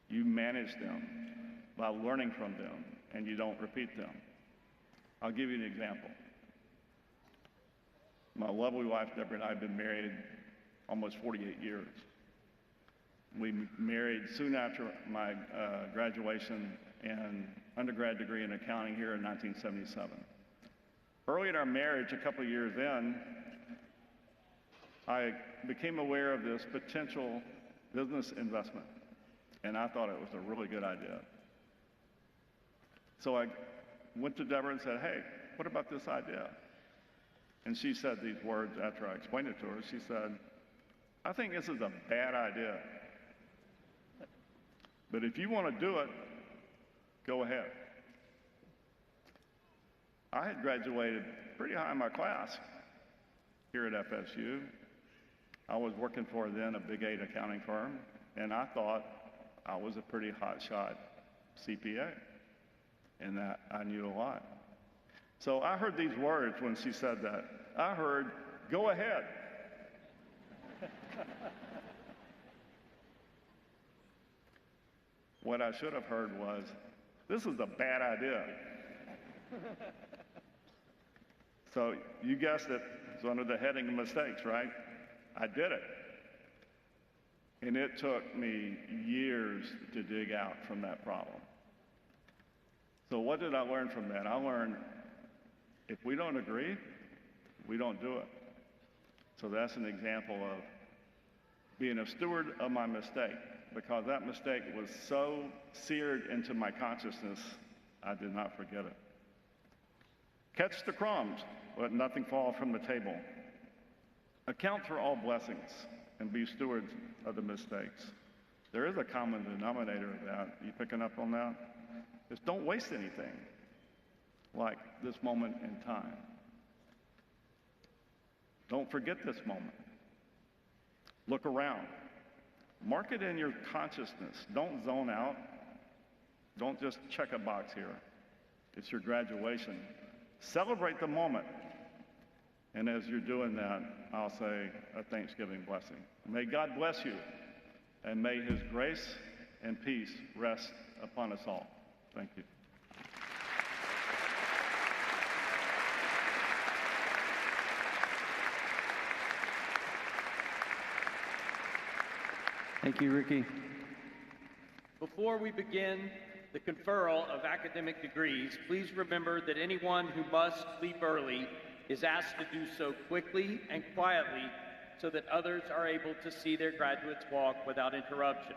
[SPEAKER 7] You manage them by learning from them, and you don't repeat them. I'll give you an example. My lovely wife, Deborah, and I have been married almost 48 years. We married soon after my graduation and undergrad degree in accounting here in 1977. Early in our marriage, a couple of years in, I became aware of this potential business investment, and I thought it was a really good idea. So I went to Deborah and said, hey, what about this idea? And she said these words after I explained it to her. She said, "I think this is a bad idea. But if you want to do it, go ahead." I had graduated pretty high in my class here at FSU. I was working for then a Big 8 accounting firm, and I thought I was a pretty hotshot CPA and that I knew a lot. So I heard these words when she said that. I heard, "Go ahead." What I should have heard was, "This is a bad idea." So you guessed it, it's under the heading of mistakes, right? I did it. And it took me years to dig out from that problem. So what did I learn from that? I learned if we don't agree, we don't do it. So that's an example of being a steward of my mistake, because that mistake was so seared into my consciousness, I did not forget it. Catch the crumbs, let nothing fall from the table. Account for all blessings and be stewards of the mistakes. There is a common denominator of that. You picking up on that? Just don't waste anything, like this moment in time. Don't forget this moment. Look around. Mark it in your consciousness. Don't zone out. Don't just check a box here. It's your graduation. Celebrate the moment. And as you're doing that, I'll say a Thanksgiving blessing. May God bless you, and may his grace and peace rest upon us all. Thank you.
[SPEAKER 3] Thank you, Ricky.
[SPEAKER 2] Before we begin the conferral of academic degrees, please remember that anyone who must leave early is asked to do so quickly and quietly so that others are able to see their graduates walk without interruption.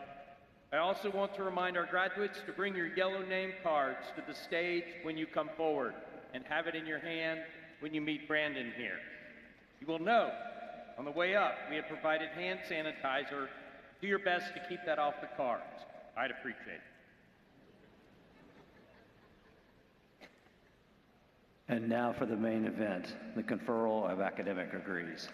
[SPEAKER 2] I also want to remind our graduates to bring your yellow name cards to the stage when you come forward and have it in your hand when you meet Brandon here. You will note on the way up we have provided hand sanitizer. Do your best to keep that off the cards. I'd appreciate it.
[SPEAKER 3] And now for the main event, the conferral of academic degrees.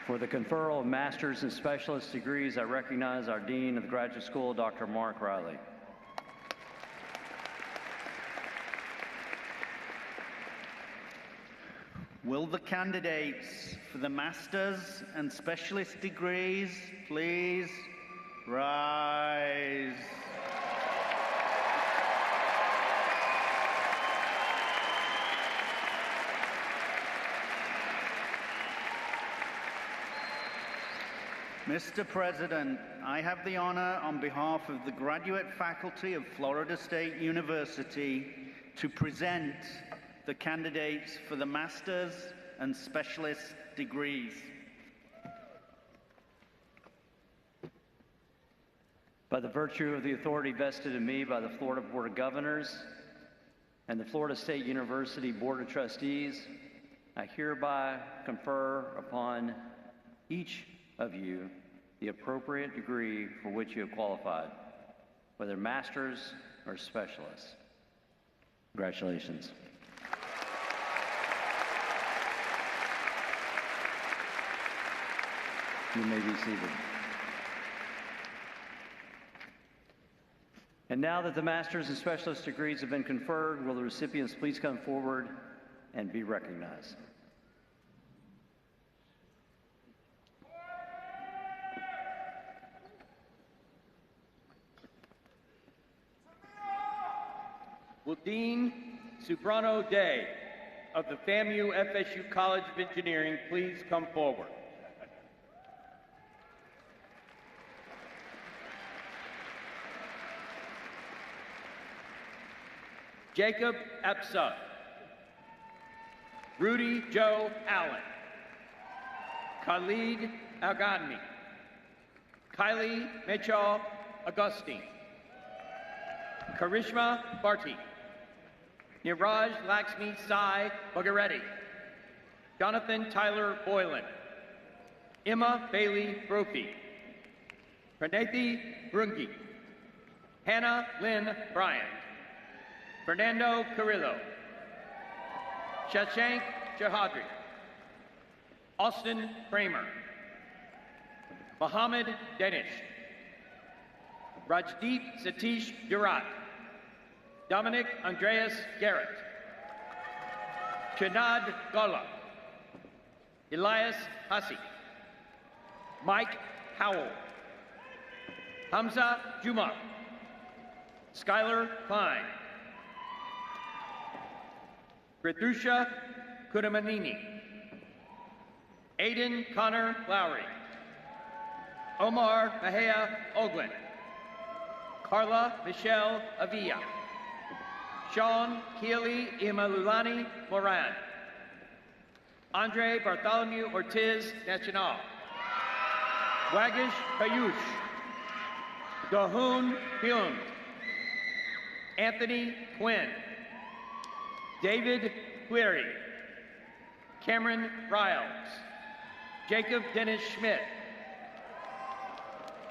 [SPEAKER 3] For the conferral of master's and specialist degrees, I recognize our Dean of the Graduate School, Dr. Mark Riley.
[SPEAKER 8] Will the candidates for the master's and specialist degrees please rise? Mr. President, I have the honor on behalf of the graduate faculty of Florida State University to present the candidates for the master's and specialist degrees.
[SPEAKER 3] By the virtue of the authority vested in me by the Florida Board of Governors and the Florida State University Board of Trustees, I hereby confer upon each of you the appropriate degree for which you have qualified, whether master's or specialist. Congratulations. You may be seated. And now that the master's and specialist degrees have been conferred, will the recipients please come forward and be recognized?
[SPEAKER 2] Will Dean Subrano Day of the FAMU FSU College of Engineering please come forward? Jacob Epsa, Rudy Joe Allen, Khalid Algadni, Kylie Mitchell Augustine, Karishma Bharti, Niraj Lakshmi Sai Bagaretti, Jonathan Tyler Boylan, Emma Bailey Brophy, Pranati Brungi, Hannah Lynn Bryant, Fernando Carrillo, Shashank Chahadri, Austin Kramer, Mohammed Danish, Rajdeep Satish Durat, Dominic Andreas Garrett, Chinad Gala, Elias Hassi, Mike Howell, Hamza Juma, Skylar Klein, Ritusha Kudamanini, Aiden Connor Lowry, Omar Mahea Oglin, Carla Michelle Avila, Sean Keely Imalulani Moran, Andre Bartholomew Ortiz Nacional, Wagish Payush, Dahun Hyun, Anthony Quinn, David Query, Cameron Riles, Jacob Dennis Schmidt,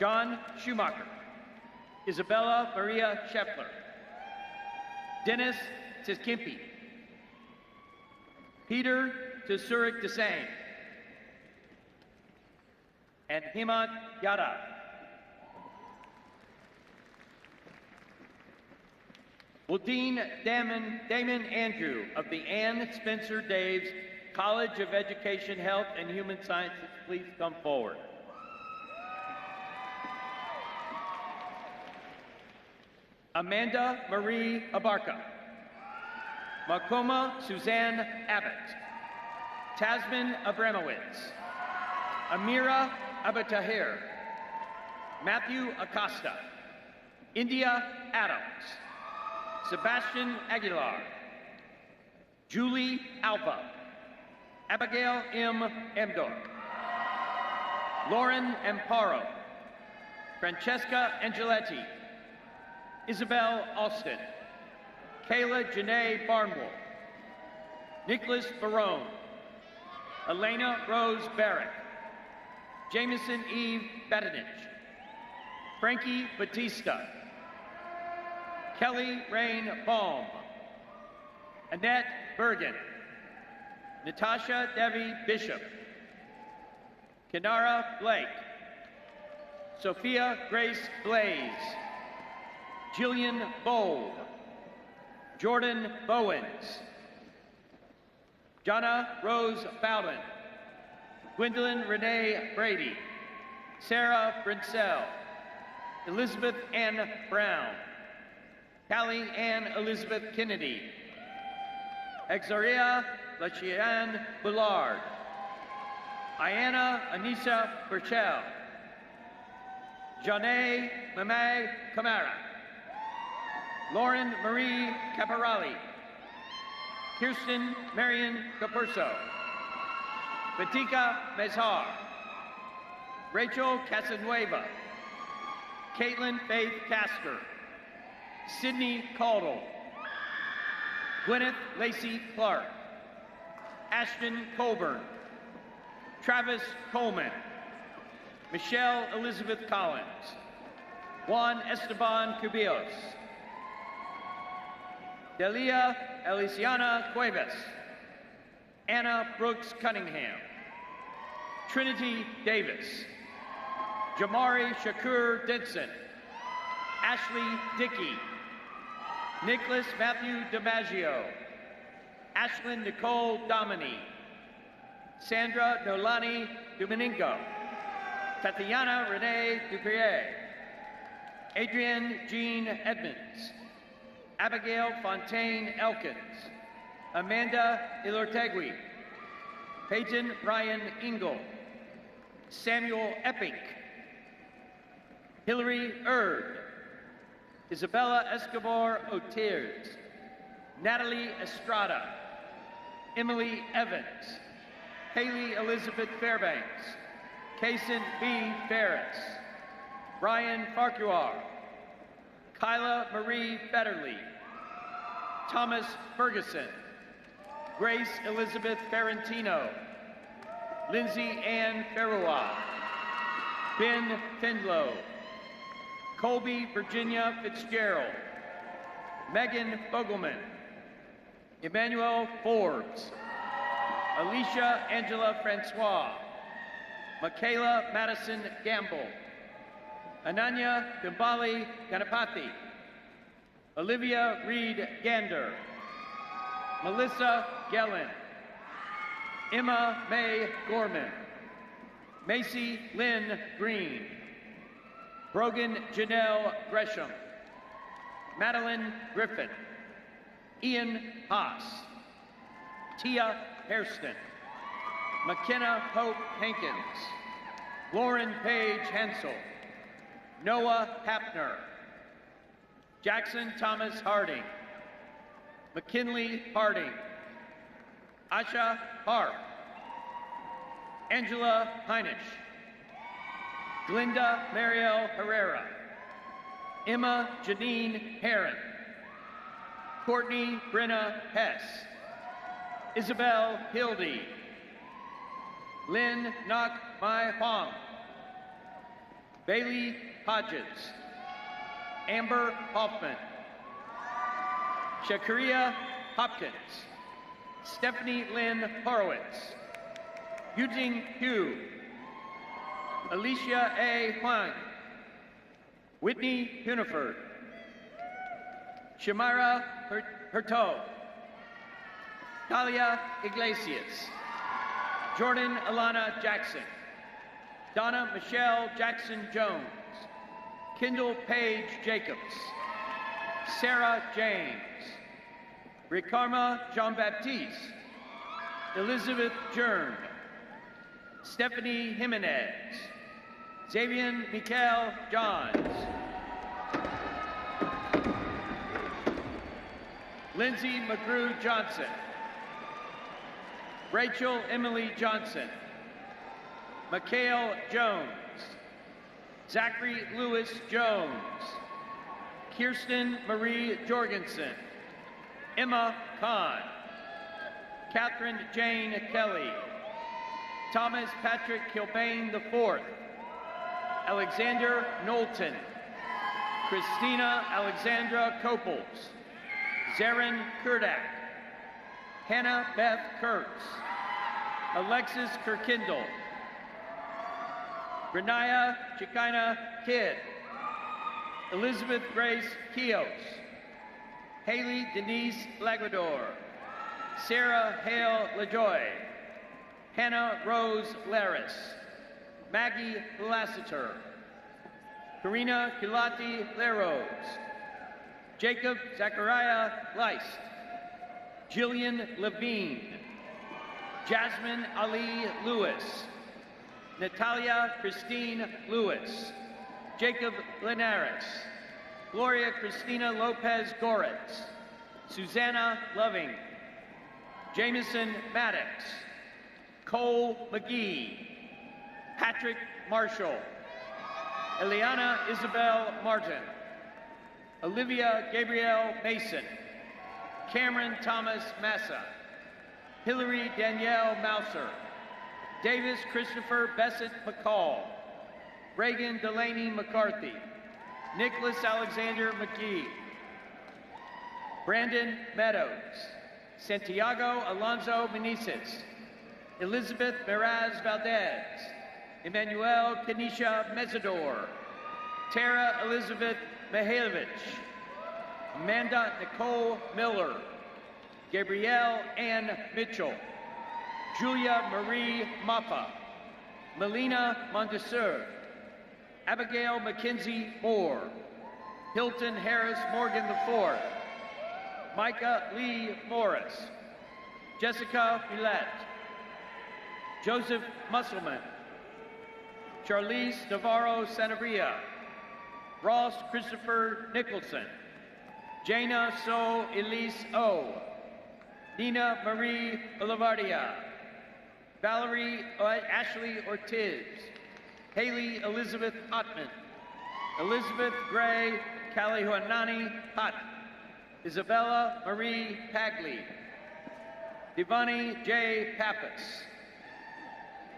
[SPEAKER 2] John Schumacher, Isabella Maria Scheffler, Dennis Tiskimpi, Peter Tsurik Desang, and Hemant Yadav. Will Dean Damon Andrew of the Ann Spencer Daves College of Education, Health, and Human Sciences please come forward? Amanda Marie Abarca, Makoma Suzanne Abbott, Tasman Abramowitz, Amira Abatahir, Matthew Acosta, India Adams, Sebastian Aguilar, Julie Alva, Abigail M. Emdor, Lauren Amparo, Francesca Angeletti, Isabel Austin, Kayla Janae Barnwell, Nicholas Barone, Elena Rose Barrett, Jameson Eve Batinich, Frankie Batista, Kelly Rain Baum, Annette Bergen, Natasha Devi Bishop, Kenara Blake, Sophia Grace Blaze, Jillian Bold, Jordan Bowens, Jonna Rose Bowden, Gwendolyn Renee Brady, Sarah Brinsell, Elizabeth Ann Brown, Callie Ann Elizabeth Kennedy, Exaria Lachian Bullard, Ayana Anissa Burchell, Janae Mamay Camara, Lauren Marie Caparelli, Kirsten Marion Capurso, Batika Mezhar, Rachel Casanueva, Caitlin Faith Castor, Sydney Caudle, Gwyneth Lacey Clark, Ashton Colburn, Travis Coleman, Michelle Elizabeth Collins, Juan Esteban Cubillos, Delia Elisiana Cuevas, Anna Brooks Cunningham, Trinity Davis, Jamari Shakur Denson, Ashley Dickey, Nicholas Matthew DiMaggio, Ashlyn Nicole Domini, Sandra Nolani Domingo, Tatiana Renee Duprier, Adrienne Jean Edmonds, Abigail Fontaine Elkins, Amanda Ilortegui, Peyton Ryan Ingle, Samuel Epping, Hillary Erd, Isabella Escobar Otiers, Natalie Estrada, Emily Evans, Haley Elizabeth Fairbanks, Kason B. Ferris, Ryan Farquhar, Kyla Marie Fetterly, Thomas Ferguson, Grace Elizabeth Ferrantino, Lindsay Ann Ferroa, Ben Findlow, Colby Virginia Fitzgerald, Megan Fogelman, Emmanuel Forbes, Alicia Angela Francois, Michaela Madison Gamble, Ananya Pimbali Ganapathy, Olivia Reed Gander, Melissa Gellin, Emma Mae Gorman, Macy Lynn Green, Brogan Janelle Gresham, Madeline Griffin, Ian Haas, Tia Hairston, McKenna Hope Hankins, Lauren Page Hensel, Noah Hapner, Jackson Thomas Harding, McKinley Harding, Asha Harp, Angela Heinisch, Glinda Mariel Herrera, Emma Janine Herron, Courtney Brenna Hess, Isabel Hildy, Lynn Nok Mai Huang, Bailey Hodges, Amber Hoffman, Shakaria Hopkins, Stephanie Lynn Horowitz, Yujing Hu, Alicia A. Huang, Whitney Huniford, Shamira Hurto, Talia Iglesias, Jordan Alana Jackson, Donna Michelle Jackson Jones, Kendall Page Jacobs, Sarah James, Rikarma Jean-Baptiste, Elizabeth Jern, Stephanie Jimenez, Xavier Mikael Johns, Lindsay McGrew Johnson, Rachel Emily Johnson, Mikhail Jones, Zachary Lewis Jones, Kirsten Marie Jorgensen, Emma Kahn, Catherine Jane Kelly, Thomas Patrick Kilbane IV, Alexander Knowlton, Christina Alexandra Copels, Zarin Kurdak, Hannah Beth Kurtz, Alexis Kirkindle, Renaya Chikina Kidd, Elizabeth Grace Kios, Haley Denise Lagador, Sarah Hale LaJoy, Hannah Rose Laris, Maggie Lassiter, Karina Kilati Larose, Jacob Zachariah Leist, Jillian Levine, Jasmine Ali Lewis, Natalia Christine Lewis, Jacob Linares, Gloria Cristina Lopez Goretz, Susanna Loving, Jameson Maddox, Cole McGee, Patrick Marshall, Eliana Isabel Martin, Olivia Gabrielle Mason, Cameron Thomas Massa, Hillary Danielle Mouser, Davis Christopher Bessett McCall, Reagan Delaney McCarthy, Nicholas Alexander McGee, Brandon Meadows, Santiago Alonso Meneses, Elizabeth Meraz Valdez, Emmanuel Kenisha Mesidor, Tara Elizabeth Mihailovich, Amanda Nicole Miller, Gabrielle Ann Mitchell, Julia Marie Mappa, Melina Montesur, Abigail Mackenzie Moore, Hilton Harris Morgan IV, Micah Lee Morris, Jessica Millette, Joseph Musselman, Charlize Navarro Sanabria, Ross Christopher Nicholson, Jana So Elise O, Nina Marie Olivardia, Valerie Ashley Ortiz, Haley Elizabeth Ottman, Elizabeth Gray Kalihuanani Hutt, Isabella Marie Pagli, Divani J. Pappas,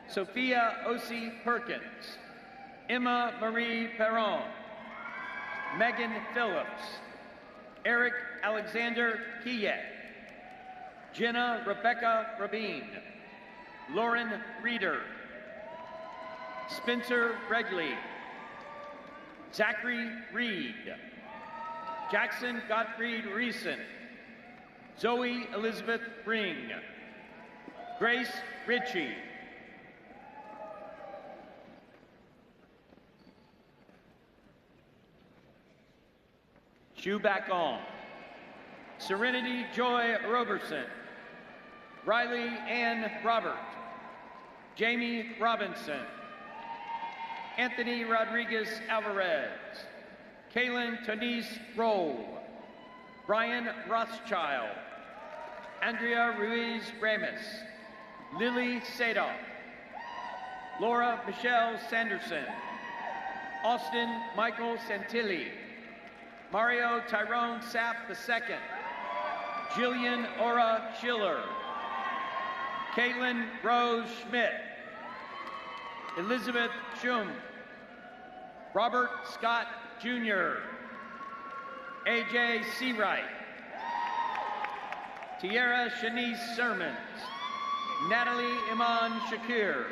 [SPEAKER 2] Sophia Osi Perkins, Emma Marie Perron, Megan Phillips, Eric Alexander Kiyet, Jenna Rebecca Rabin, Lauren Reeder, Spencer Gregley, Zachary Reed, Jackson Gottfried Reeson, Zoe Elizabeth Ring, Grace Ritchie, Shoe back on. Serenity Joy Roberson, Riley Ann Robert, Jamie Robinson, Anthony Rodriguez Alvarez, Kaylin Tonise Roll, Brian Rothschild, Andrea Ruiz Ramis, Lily Sadoff, Laura Michelle Sanderson, Austin Michael Santilli, Mario Tyrone Sapp II, Jillian Ora Schiller, Caitlin Rose Schmidt, Elizabeth Schum, Robert Scott Jr., AJ Seawright, Tiara Shanice Sermons, Natalie Iman Shakir,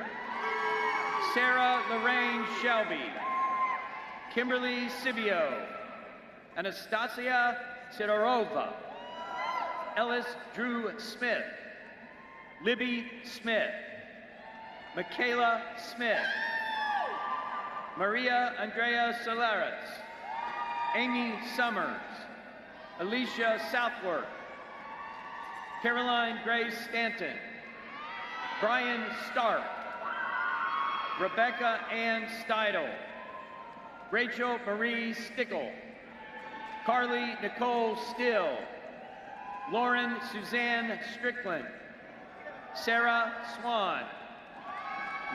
[SPEAKER 2] Sarah Lorraine Shelby, Kimberly Sibio, Anastasia Sidorova, Ellis Drew Smith, Libby Smith, Michaela Smith, Maria Andrea Solares, Amy Summers, Alicia Southworth, Caroline Grace Stanton, Brian Stark, Rebecca Ann Steidel, Rachel Marie Stickle, Carly Nicole Still, Lauren Suzanne Strickland, Sarah Swan,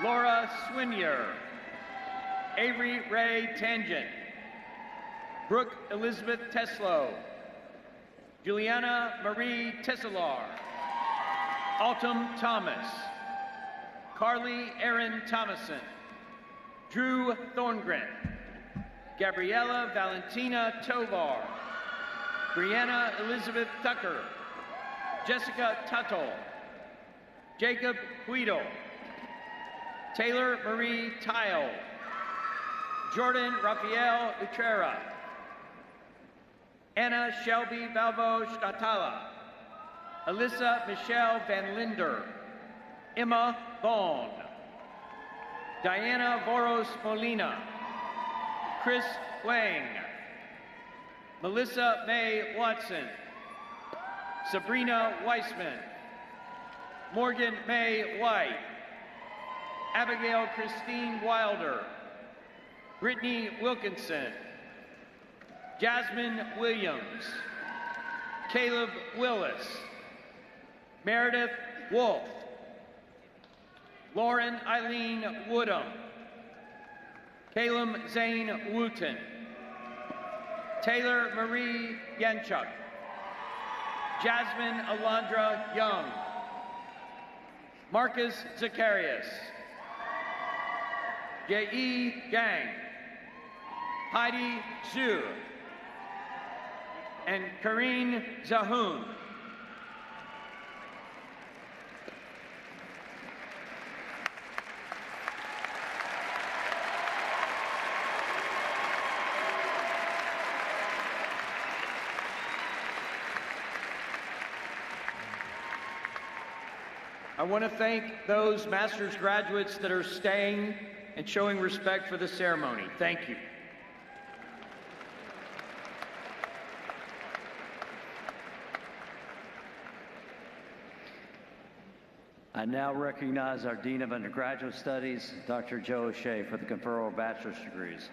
[SPEAKER 2] Laura Swinier, Avery Ray Tangent, Brooke Elizabeth Teslow, Juliana Marie Tesselar, Autumn Thomas, Carly Erin Thomason, Drew Thorngren, Gabriella Valentina Tovar, Brianna Elizabeth Tucker, Jessica Tuttle, Jacob Guido, Taylor Marie Tile, Jordan Rafael Utrera, Anna Shelby Valvo Statala, Alyssa Michelle Van Linder, Emma Vaughn, Diana Voros Molina, Chris Wang, Melissa May Watson, Sabrina Weissman, Morgan May White, Abigail Christine Wilder, Brittany Wilkinson, Jasmine Williams, Caleb Willis, Meredith Wolf, Lauren Eileen Woodham, Caleb Zane Wooten, Taylor Marie Yanchuk, Jasmine Alondra Young, Marcus Zacharias, Jai Gang, Heidi Zhu, and Karine Zahoun. I want to thank those master's graduates that are staying and showing respect for the ceremony. Thank you.
[SPEAKER 3] I now recognize our Dean of Undergraduate Studies, Dr. Joe O'Shea, for the conferral of bachelor's degrees.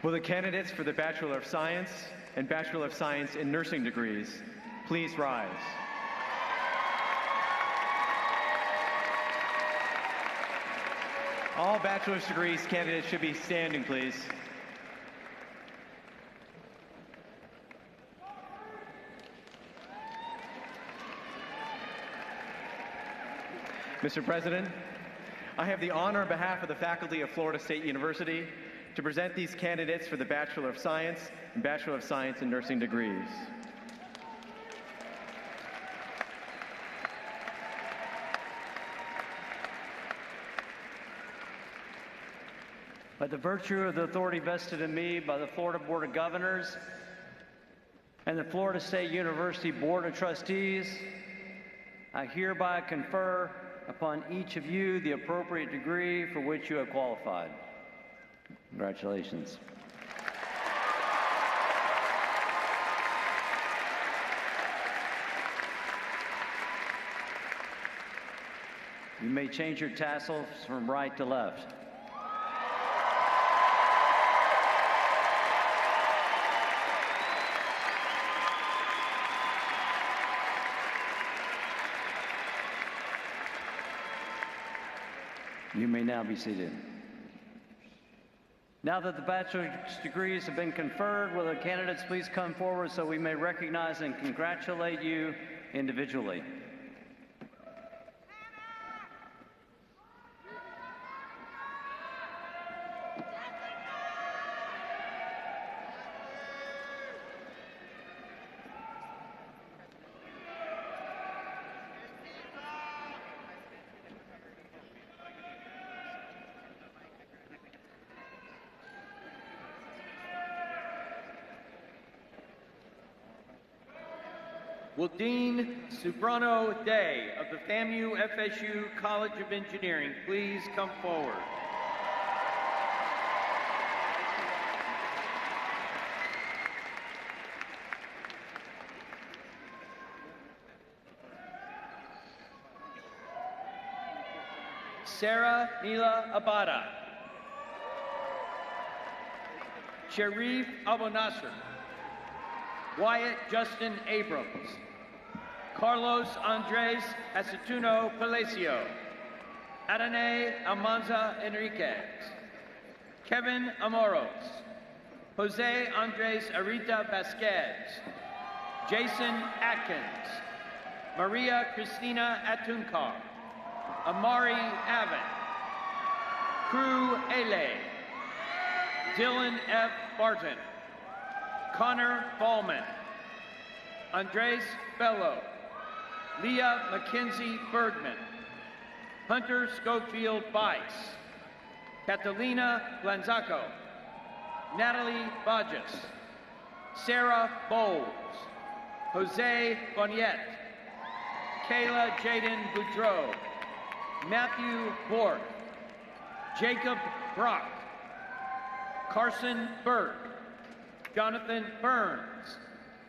[SPEAKER 9] Will the candidates for the Bachelor of Science and Bachelor of Science in Nursing degrees please rise? All bachelor's degrees candidates should be standing, please. Mr. President, I have the honor on behalf of the faculty of Florida State University to present these candidates for the Bachelor of Science and Bachelor of Science in Nursing degrees.
[SPEAKER 3] By the virtue of the authority vested in me by the Florida Board of Governors and the Florida State University Board of Trustees, I hereby confer upon each of you the appropriate degree for which you have qualified. Congratulations. You may change your tassels from right to left. You may now be seated. Now that the bachelor's degrees have been conferred, will the candidates please come forward so we may recognize and congratulate you individually.
[SPEAKER 2] Will Dean Subrano Day of the FAMU FSU College of Engineering please come forward? Sarah Mila Abada. Sharif Abu Nasser. Wyatt Justin Abrams. Carlos Andres Aceituno Palacio. Adonai Almanza Enriquez. Kevin Amoros. Jose Andres Arita Vasquez. Jason Atkins. Maria Cristina Atunkar. Amari Avon. Crew Ele. Dylan F. Barton. Connor Ballman. Andres Bello. Leah Mackenzie Bergman. Hunter Schofield Bice. Catalina Lanzaco. Natalie Bajas. Sarah Bowles. Jose Boniette. Kayla Jaden Boudreau. Matthew Bork. Jacob Brock. Carson Burke. Jonathan Burns.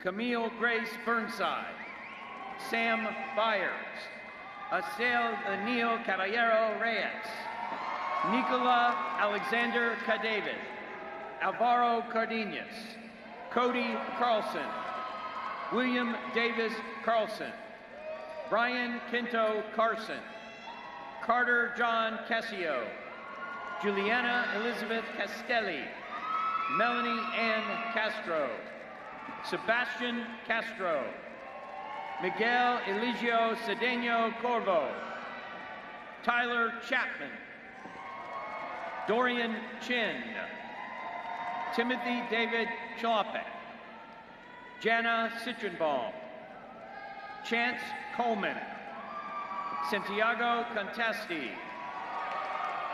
[SPEAKER 2] Camille Grace Burnside. Sam Byers. Acel Neil Caballero Reyes. Nicola Alexander Cadavid. Alvaro Cardenas. Cody Carlson. William Davis Carlson. Brian Quinto Carson. Carter John Casio. Juliana Elizabeth Castelli. Melanie Ann Castro. Sebastian Castro. Miguel Eligio Cedeno Corvo. Tyler Chapman. Dorian Chin. Timothy David Chalopek. Jana Citronbaum. Chance Coleman. Santiago Contesti.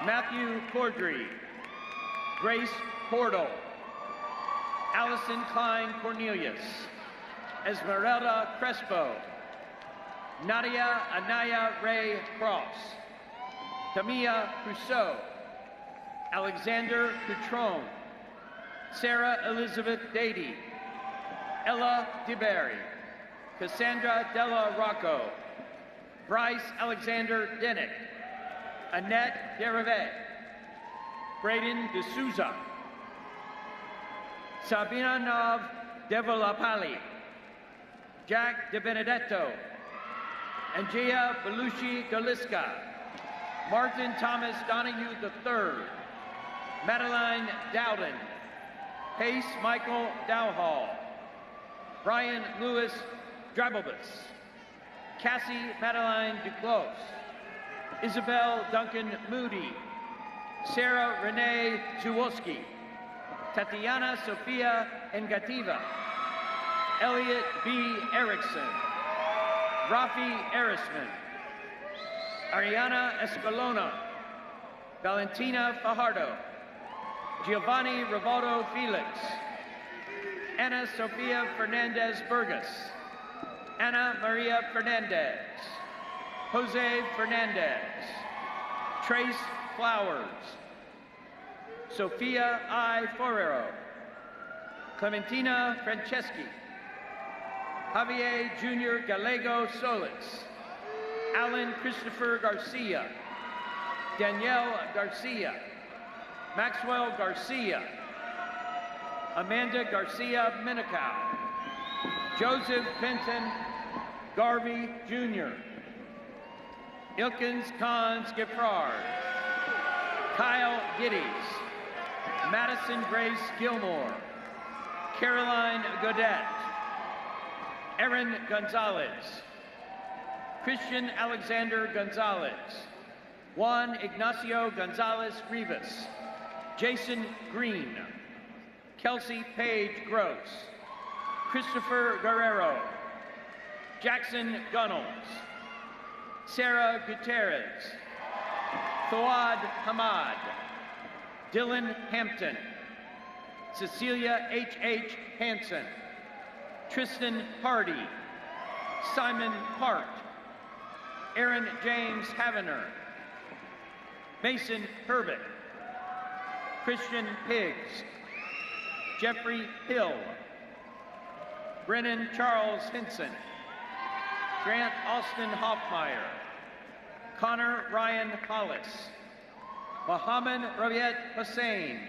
[SPEAKER 2] Matthew Cordry. Grace Portal. Allison Klein Cornelius. Esmeralda Crespo. Nadia Anaya Ray Cross. Tamia Crusoe. Alexander Cutrone. Sarah Elizabeth Dady. Ella DeBerry. Cassandra Della Rocco. Bryce Alexander Denick. Annette Derivet. Braden D'Souza. Sabina Nav Devolapalli. Jack De Benedetto. Angia Belushi Doliska. Martin Thomas Donahue III, Madeline Dowden, Pace Michael Dowhall, Brian Lewis Drabobus, Cassie Madeline Duclos, Isabel Duncan Moody, Sarah Renee Zuwoski, Tatiana Sofia Engativa, Elliot B. Erickson, Rafi Erisman, Ariana Escalona, Valentina Fajardo, Giovanni Rivaldo Felix, Ana Sofia Fernandez Burgos, Ana Maria Fernandez, Jose Fernandez, Trace Flowers, Sofia I. Forero, Clementina Franceschi, Javier Jr. Gallego Solis, Alan Christopher Garcia, Danielle Garcia, Maxwell Garcia, Amanda Garcia Minicow, Joseph Penton Garvey Jr., Ilkins Khan Skifrard, Kyle Giddies, Madison Grace Gilmore, Caroline Godet, Erin Gonzalez, Christian Alexander Gonzalez, Juan Ignacio Gonzalez Rivas, Jason Green, Kelsey Page Gross, Christopher Guerrero, Jackson Gunnels, Sarah Gutierrez, Fawad Hamad, Dylan Hampton, Cecilia H. Hansen, Tristan Hardy, Simon Hart, Aaron James Havener, Mason Herbert, Christian Higgs, Jeffrey Hill, Brennan Charles Hinson, Grant Austin Hoffmeyer, Connor Ryan Hollis, Mohammed Rabiet Hussein,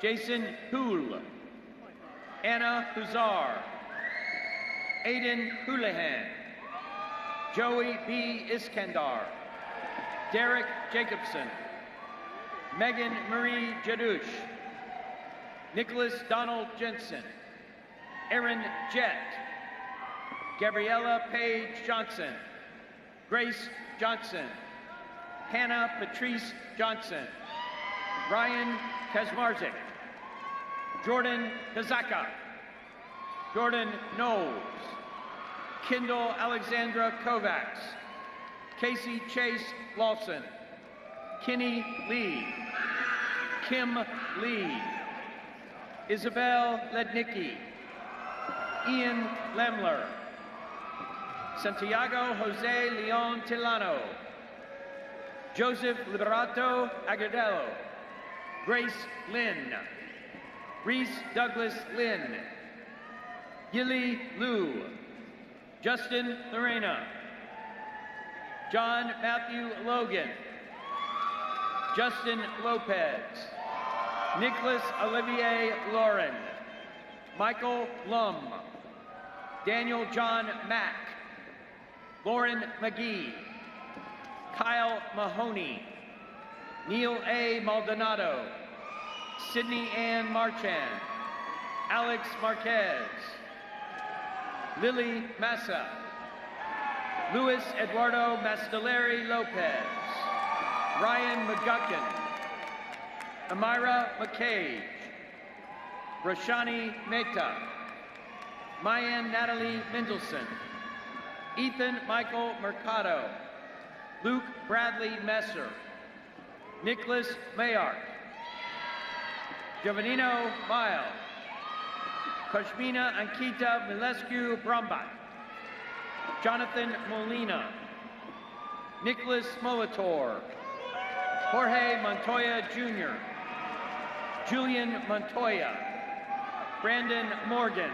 [SPEAKER 2] Jason Houle, Anna Huzar, Aiden Houlihan, Joey B. Iskandar, Derek Jacobson, Megan Marie Jadouche, Nicholas Donald Jensen, Erin Jett, Gabriella Page Johnson, Grace Johnson, Hannah Patrice Johnson, Ryan Kazmarzik, Jordan Kazaka, Jordan Knowles, Kendall Alexandra Kovacs, Casey Chase Lawson, Kenny Lee, Kim Lee, Isabel Lednicki, Ian Lemler, Santiago Jose Leon Tilano, Joseph Liberato Agudelo, Grace Lynn, Reese Douglas Lynn, Gilly Liu, Justin Lorena, John Matthew Logan, Justin Lopez, Nicholas Olivier Lauren, Michael Lum, Daniel John Mack, Lauren McGee, Kyle Mahoney, Neil A. Maldonado, Sydney Ann Marchand, Alex Marquez, Lily Massa, Luis Eduardo Mastelari Lopez, Ryan McGuckin, Amira McCage, Roshani Mehta, Mayan Natalie Mendelson, Ethan Michael Mercado, Luke Bradley Messer, Nicholas Mayart, Giovannino Mile, Koshmina Ankita Milescu Brombat, Jonathan Molina, Nicholas Molitor, Jorge Montoya Jr., Julian Montoya, Brandon Morgan,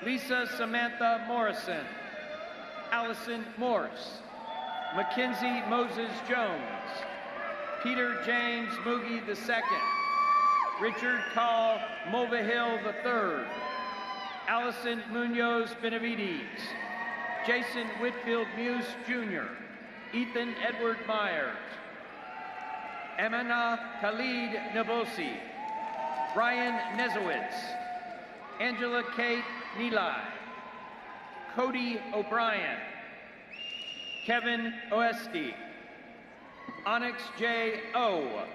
[SPEAKER 2] Lisa Samantha Morrison, Allison Morse, Mackenzie Moses Jones, Peter James Moogie II, Richard Call Mulvihill III, Allison Munoz Benavides, Jason Whitfield Muse Jr., Ethan Edward Myers, Amina Khalid Nabosi, Brian Nezowitz, Angela Kate Nilai, Cody O'Brien, Kevin Oesti, Onyx J. O,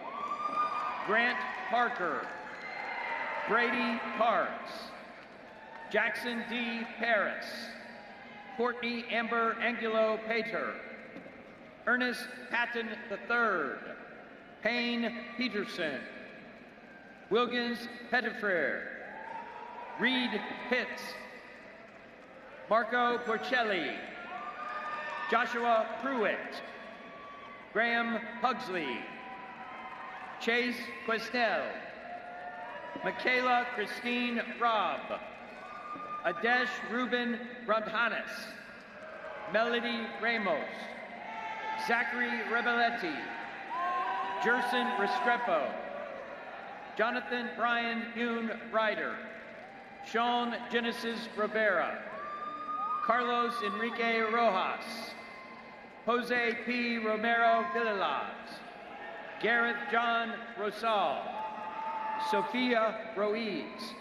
[SPEAKER 2] Grant Parker, Brady Parks, Jackson D. Paris, Courtney Amber Angulo Pater, Ernest Patton III, Payne Peterson, Wilkins Pettifrere, Reed Pitts, Marco Porcelli, Joshua Pruitt, Graham Pugsley, Chase Quesnel, Michaela Christine Robb, Adesh Ruben Ramhanis, Melody Ramos, Zachary Rebelletti, Jerson Restrepo, Jonathan Brian Yoon Ryder, Sean Genesis Rivera, Carlos Enrique Rojas, Jose P. Romero Villelas, Gareth John Rosal, Sophia Ruiz,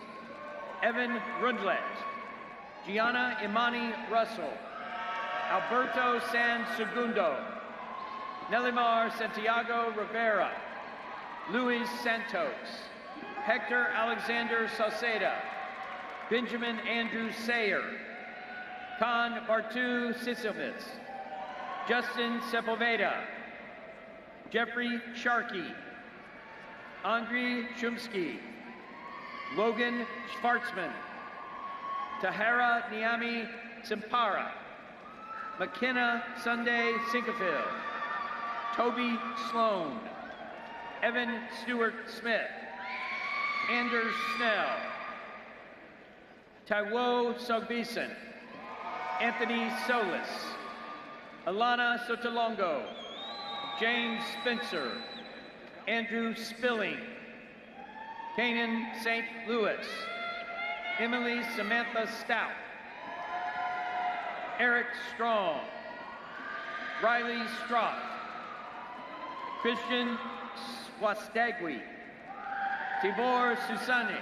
[SPEAKER 2] Evan Rundlet, Gianna Imani Russell, Alberto San Segundo, Nelimar Santiago Rivera, Luis Santos, Hector Alexander Salceda, Benjamin Andrew Sayer, Khan Bartu Sisovitz, Justin Sepulveda, Jeffrey Sharkey, Andriy Shumsky, Logan Schwartzman, Tahara Niami Simpara, McKenna Sunday Sinkerfield, Toby Sloan, Evan Stewart Smith, Anders Snell, Taiwo Sogbison, Anthony Solis, Alana Sotolongo, James Spencer, Andrew Spilling, Kanan St. Louis, Emily Samantha Stout, Eric Strong, Riley Stroth, Christian Swastagui, Tibor Susane,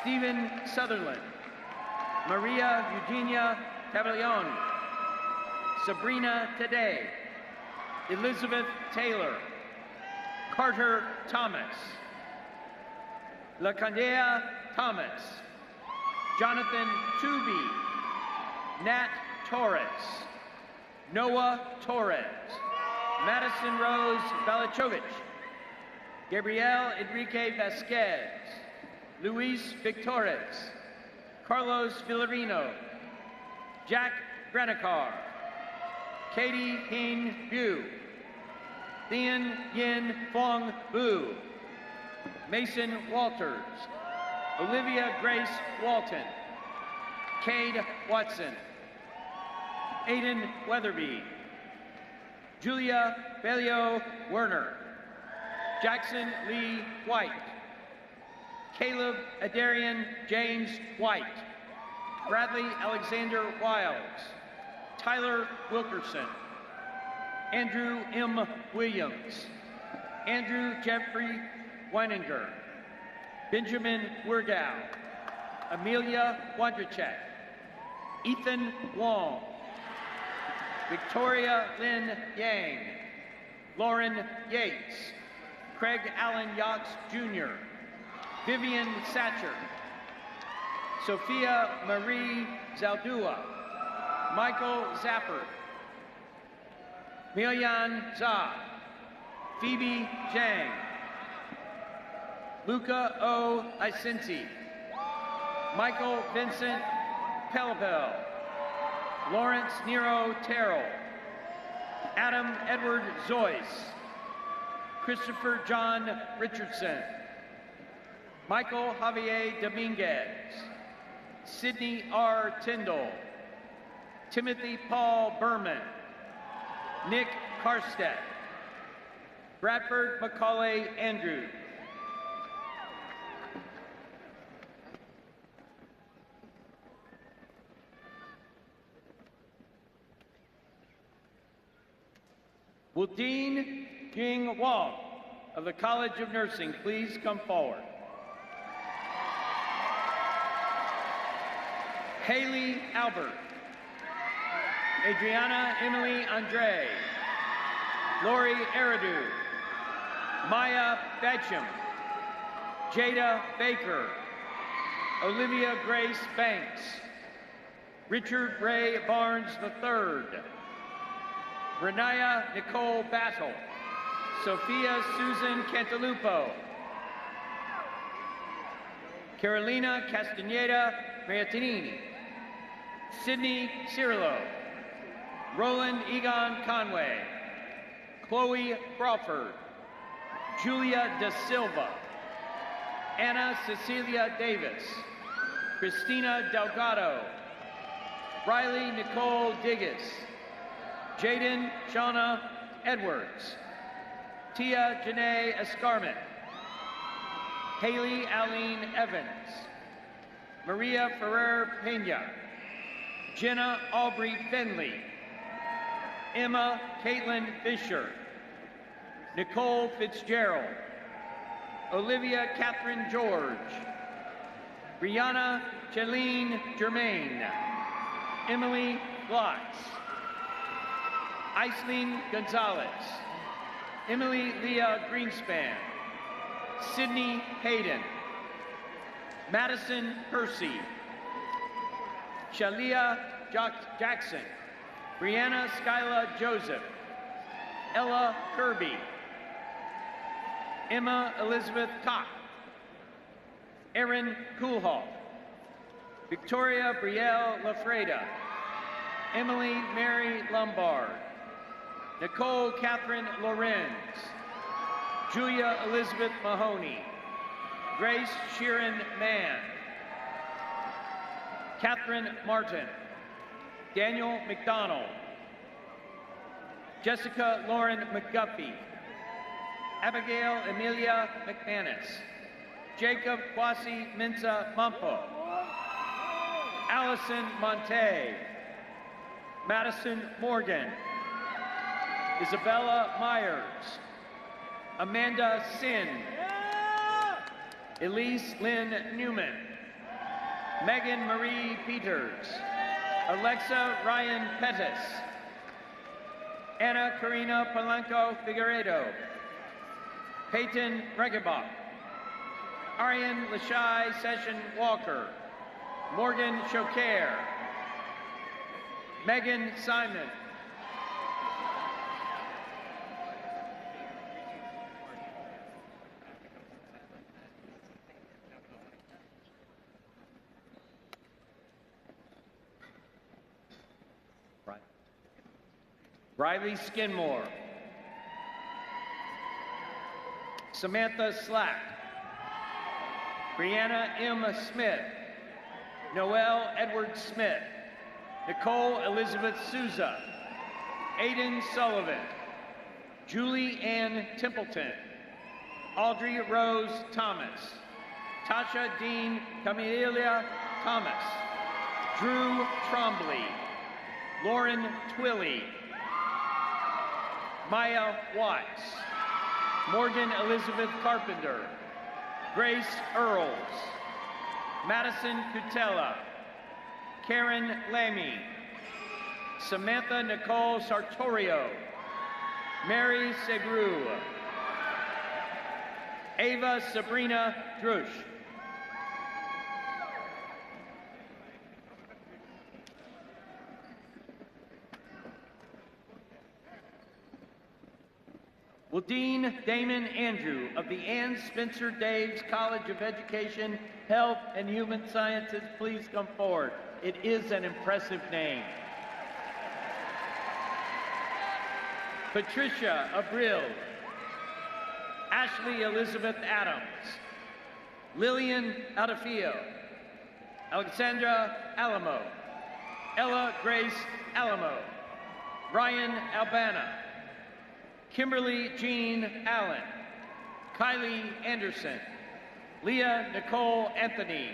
[SPEAKER 2] Stephen Sutherland, Maria Eugenia Taglioni, Sabrina Today, Elizabeth Taylor, Carter Thomas, LaCandea Thomas, Jonathan Tooby, Nat Torres, Noah Torres, Madison Rose Balachovich, Gabriel Enrique Vasquez, Luis Victorez, Carlos Villarino, Jack Granicar, Katie Hing Bu, Thien Yin Fong Bu, Mason Walters, Olivia Grace Walton, Cade Watson, Aiden Weatherby, Julia Belio Werner, Jackson Lee White, Caleb Adarian James White, Bradley Alexander Wiles, Tyler Wilkerson, Andrew M. Williams, Andrew Jeffrey Weininger, Benjamin Wergau, Amelia Wondrachek, Ethan Wong, Victoria Lynn Yang, Lauren Yates, Craig Allen Yachts Jr., Vivian Satcher, Sophia Marie Zaldua, Michael Zapper, Milyan Zha, Phoebe Zhang, Luca O. Isinti, Michael Vincent Pellepel, Lawrence Nero Terrell, Adam Edward Zoyce, Christopher John Richardson, Michael Javier Dominguez, Sidney R. Tyndall, Timothy Paul Berman, Nick Karstedt, Bradford Macaulay Andrew, Will Dean Jing Wong of the College of Nursing please come forward? Haley Albert, Adriana Emily Andre, Lori Eridu, Maya Betcham, Jada Baker, Olivia Grace Banks, Richard Ray Barnes III, Renaya Nicole Battle, Sophia Susan Cantalupo, Carolina Castaneda Mariatinini, Sydney Cirillo, Roland Egon Conway, Chloe Crawford, Julia Da Silva, Anna Cecilia Davis, Christina Delgado, Riley Nicole Digges, Jaden Shauna Edwards, Tia Janae Escarment, Haley Aline Evans, Maria Ferrer Pena, Jenna Aubrey Finley, Emma Caitlin Fisher, Nicole Fitzgerald, Olivia Catherine George, Brianna Jeline Germain, Emily Glotz, Aislinn Gonzalez, Emily Leah Greenspan, Sydney Hayden, Madison Percy, Shalia Jackson, Brianna Skyla Joseph, Ella Kirby, Emma Elizabeth Koch, Erin Coolhoff, Victoria Brielle Lafreda, Emily Mary Lombard, Nicole Catherine Lorenz, Julia Elizabeth Mahoney, Grace Sheeran Mann, Catherine Martin, Daniel McDonald, Jessica Lauren McGuffey, Abigail Emilia McManus, Jacob Kwasi Mensa Mampo, Allison Monte, Madison Morgan, Isabella Myers, Amanda Sin, Elise Lynn Newman, Megan Marie Peters, Alexa Ryan Pettis, Anna Karina Polanco Figueredo, Peyton Regenbach, Arian Lashai Session Walker, Morgan Choquer, Megan Simon, Riley Skinmore, Samantha Slack, Brianna M. Smith, Noel Edward Smith, Nicole Elizabeth Souza, Aiden Sullivan, Julie Ann Templeton, Audrey Rose Thomas, Tasha Dean Camelia Thomas, Drew Trombley, Lauren Twilley, Maya Watts, Morgan Elizabeth Carpenter, Grace Earls, Madison Cutella, Karen Lamy, Samantha Nicole Sartorio, Mary Segru, Ava Sabrina Drush, Will Dean Damon Andrew of the Ann Spencer Daves College of Education, Health, and Human Sciences please come forward? It is an impressive name. Patricia Abril, Ashley Elizabeth Adams, Lillian Adafio, Alexandra Alamo, Ella Grace Alamo, Ryan Albana, Kimberly Jean Allen, Kylie Anderson, Leah Nicole Anthony,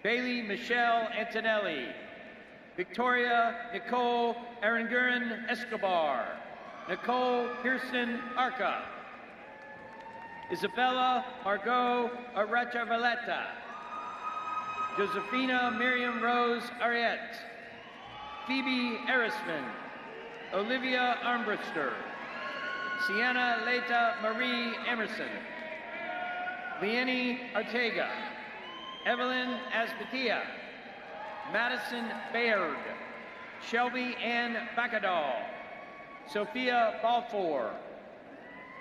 [SPEAKER 2] Bailey Michelle Antonelli, Victoria Nicole Aranguren Escobar, Nicole Kirsten Arca. Isabella Margot Arachavaleta. Josefina Miriam Rose Ariette. Phoebe Erisman. Olivia Armbruster. Sienna Leta Marie Emerson. Leonie Ortega. Evelyn Aspatia. Madison Baird. Shelby Ann Bacadal. Sophia Balfour.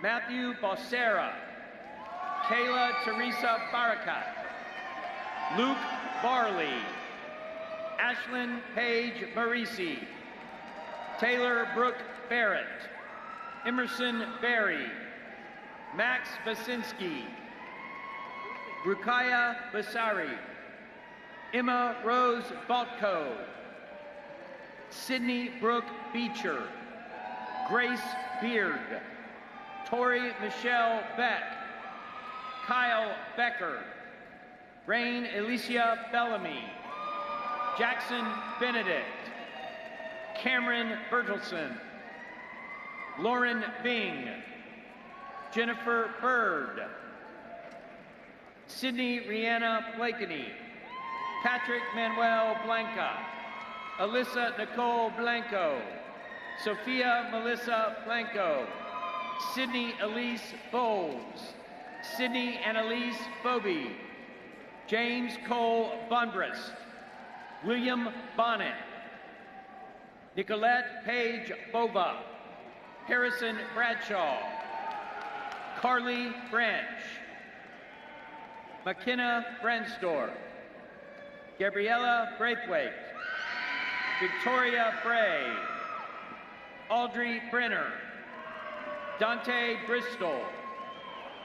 [SPEAKER 2] Matthew Bossera. Kayla Teresa Barakat. Luke Barley. Ashlyn Paige Marisi. Taylor Brooke Barrett. Emerson Berry. Max Basinski. Rukaya Basari. Emma Rose Baltko. Sydney Brooke Beecher. Grace Beard. Tori Michelle Beck. Kyle Becker. Rain Alicia Bellamy. Jackson Benedict. Cameron Bertelson. Lauren Bing. Jennifer Bird. Sydney Rihanna Blakeney. Patrick Manuel Blanca. Alyssa Nicole Blanco. Sophia Melissa Blanco. Sydney Elise Bowles. Sydney Annalise Bobie. James Cole Bonbrist. William Bonnet. Nicolette Page Bova. Harrison Bradshaw. Carly Branch. McKenna Bransdorf. Gabriella Braithwaite. Victoria Bray. Audrey Brenner. Dante Bristol.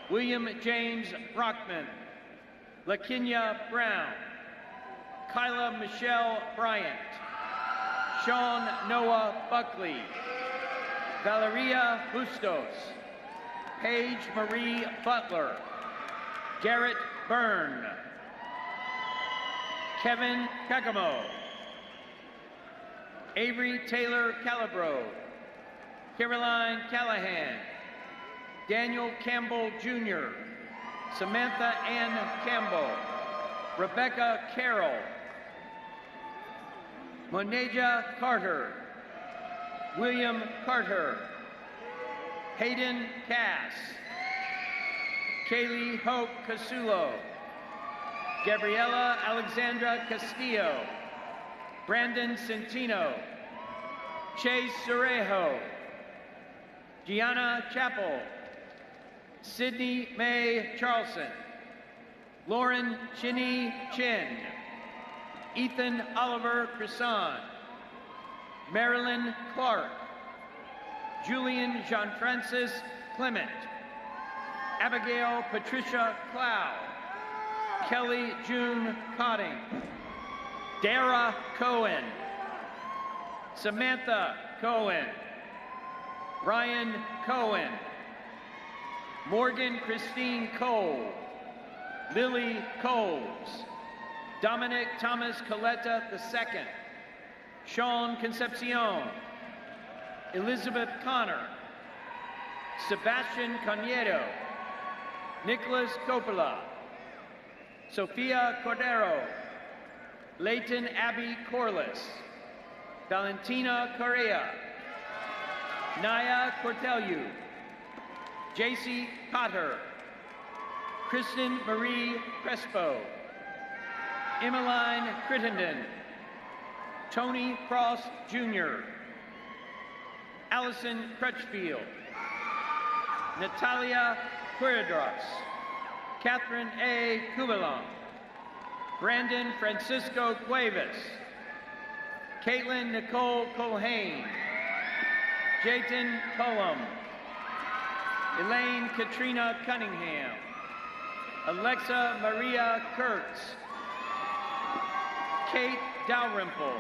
[SPEAKER 2] William James Brockman. LaKenya Brown. Kyla Michelle Bryant. Sean Noah Buckley. Valeria Bustos. Paige Marie Butler. Garrett Byrne. Kevin Kakamo. Avery Taylor Calabro. Caroline Callahan. Daniel Campbell Jr. Samantha Ann Campbell. Rebecca Carroll. Moneja Carter. William Carter. Hayden Cass. Kaylee Hope Casulo. Gabriela Alexandra Castillo. Brandon Centino. Chase Cerejo. Gianna Chappell. Sydney Mae Charlson. Lauren Chinny Chin. Ethan Oliver Crisson. Marilyn Clark. Julian Jean-Francis Clement. Abigail Patricia Clow. Kelly June Cotting. Dara Cohen. Samantha Cohen. Ryan Cohen. Morgan Christine Cole. Lily Coles. Dominic Thomas Coletta II. Sean Concepcion. Elizabeth Connor. Sebastian Cañedo. Nicholas Coppola. Sofia Cordero. Leighton Abby Corliss. Valentina Correa. Naya Cortelu. JC Cotter. Kristen Marie Crespo. Emmeline Crittenden. Tony Cross Jr. Allison Crutchfield. Natalia Cuadras. Catherine A. Kubalon. Brandon Francisco Cuevas. Caitlin Nicole Colhane. Jayton Cullum. Elaine Katrina Cunningham. Alexa Maria Kurtz. Kate Dalrymple.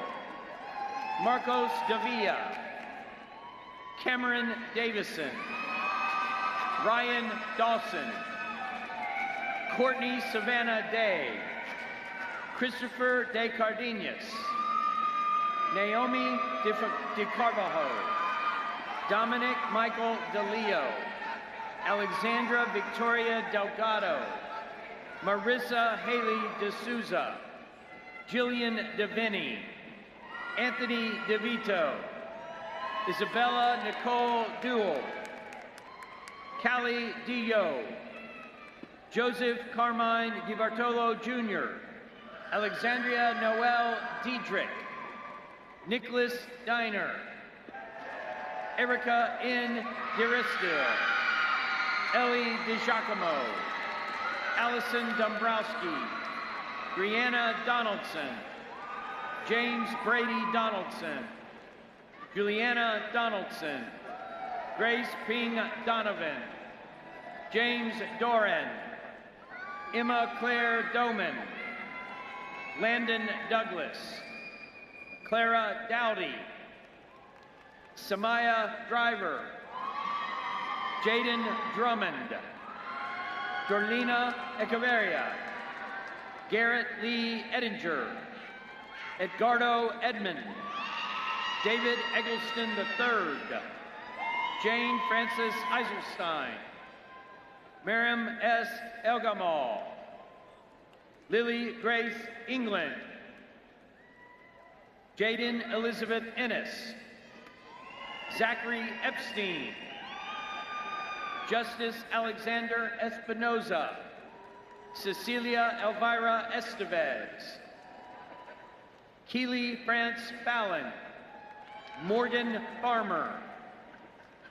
[SPEAKER 2] Marcos Davia. Cameron Davison. Ryan Dawson. Courtney Savannah Day. Christopher De Cardenas. Naomi De Carvalho. Dominic Michael DeLeo, Alexandra Victoria Delgado, Marissa Haley D'Souza, Jillian DeVinny, Anthony DeVito, Isabella Nicole Duell, Callie Dio, Joseph Carmine DiBartolo Jr., Alexandria Noel Diedrich, Nicholas Diner, Erica N. Diristil, Ellie DiGiacomo, Allison Dombrowski, Brianna Donaldson, James Brady Donaldson, Juliana Donaldson, Grace Ping Donovan, James Doran, Emma Claire Doman, Landon Douglas, Clara Dowdy, Samaya Driver, Jaden Drummond, Dorlina Echeverria, Garrett Lee Edinger, Edgardo Edmond, David Eggleston III, Jane Frances Eiselstein, Miriam S. Elgamal, Lily Grace England, Jaden Elizabeth Ennis, Zachary Epstein, Justice Alexander Espinoza, Cecilia Elvira Estevez, Keely France Fallon, Morgan Farmer,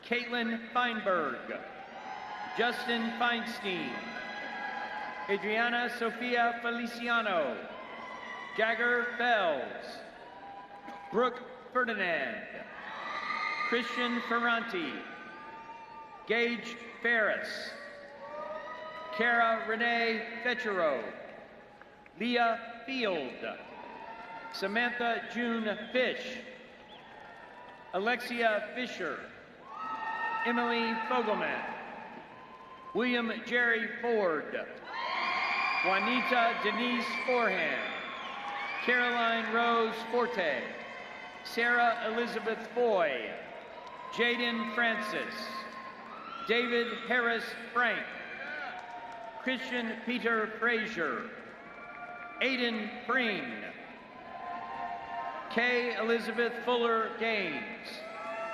[SPEAKER 2] Caitlin Feinberg, Justin Feinstein, Adriana Sofia Feliciano, Jagger Fells, Brooke Ferdinand, Christian Ferranti, Gage Ferris, Cara Renee Fetchero, Leah Field, Samantha June Fish, Alexia Fisher, Emily Fogelman, William Jerry Ford, Juanita Denise Forehand, Caroline Rose Forte, Sarah Elizabeth Foy, Jaden Francis, David Harris Frank, Christian Peter Frazier, Aiden Pring, Kay Elizabeth Fuller Gaines,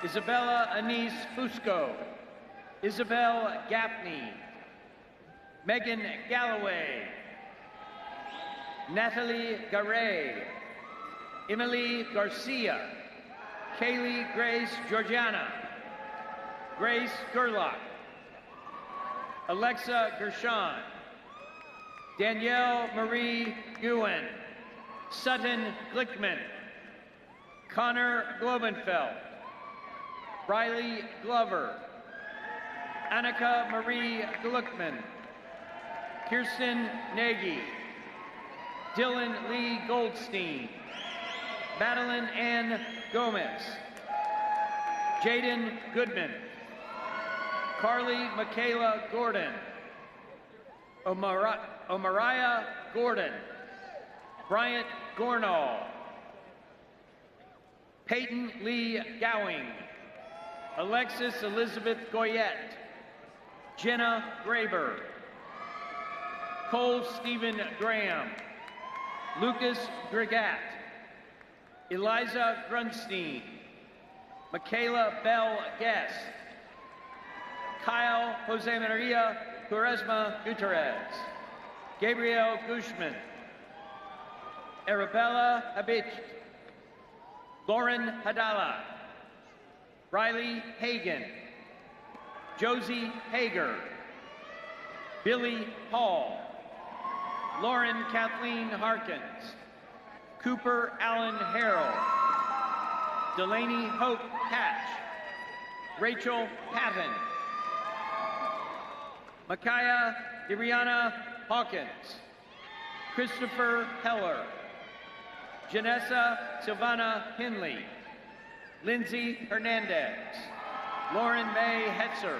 [SPEAKER 2] Isabella Anise Fusco, Isabel Gaffney, Megan Galloway, Natalie Garay, Emily Garcia, Kaylee Grace Georgiana, Grace Gerlach, Alexa Gershon, Danielle Marie Ewan, Sutton Glickman, Connor Globenfeld, Riley Glover, Annika Marie Gluckman, Kirsten Nagy, Dylan Lee Goldstein, Madeline Ann Gomez, Jaden Goodman, Carly Michaela Gordon, Omariah Gordon, Bryant Gornall, Peyton Lee Gowing, Alexis Elizabeth Goyette, Jenna Graber, Cole Stephen Graham, Lucas Gregat, Eliza Grunstein, Michaela Bell Guest, Kyle Jose Maria Quaresma Gutierrez, Gabriel Gushman, Arabella Habich, Lauren Hadala, Riley Hagan, Josie Hager, Billy Hall, Lauren Kathleen Harkins, Cooper Allen Harrell, Delaney Hope Hatch, Rachel Patton, Micaiah Debrianna Hawkins, Christopher Heller, Janessa Silvana Henley, Lindsay Hernandez, Lauren May Hetzer,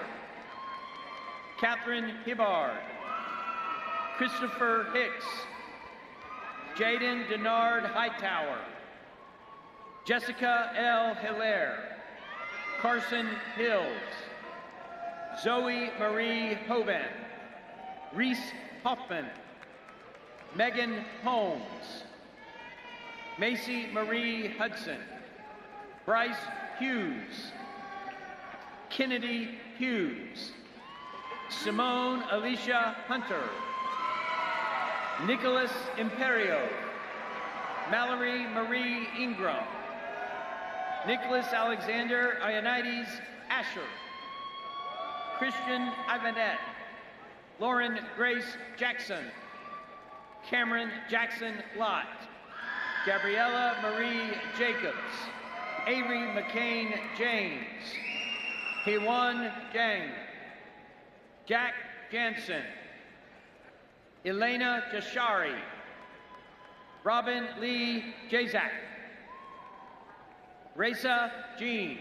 [SPEAKER 2] Catherine Hibbard, Christopher Hicks, Jaden Denard Hightower, Jessica L. Hilaire, Carson Hills, Zoe Marie Hoban, Reese Hoffman, Megan Holmes, Macy Marie Hudson, Bryce Hughes, Kennedy Hughes, Simone Alicia Hunter, Nicholas Imperio, Mallory Marie Ingram, Nicholas Alexander Ionides Asher, Christian Ivanette, Lauren Grace Jackson, Cameron Jackson Lott, Gabriella Marie Jacobs, Avery McCain James, Hewan Jang, Jack Jansen, Elena Jashari, Robin Lee Jazak, Raisa Jean,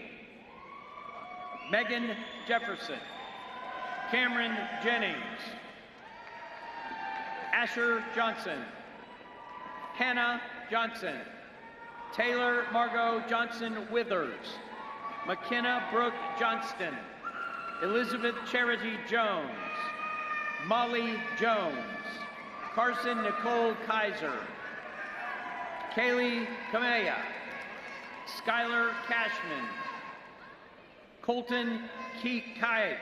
[SPEAKER 2] Megan Jefferson, Cameron Jennings, Asher Johnson, Hannah Johnson, Taylor Margot Johnson Withers, McKenna Brooke Johnston, Elizabeth Charity Jones, Molly Jones, Carson Nicole Kaiser, Kaylee Kamea, Skylar Cashman, Colton Keith Kite,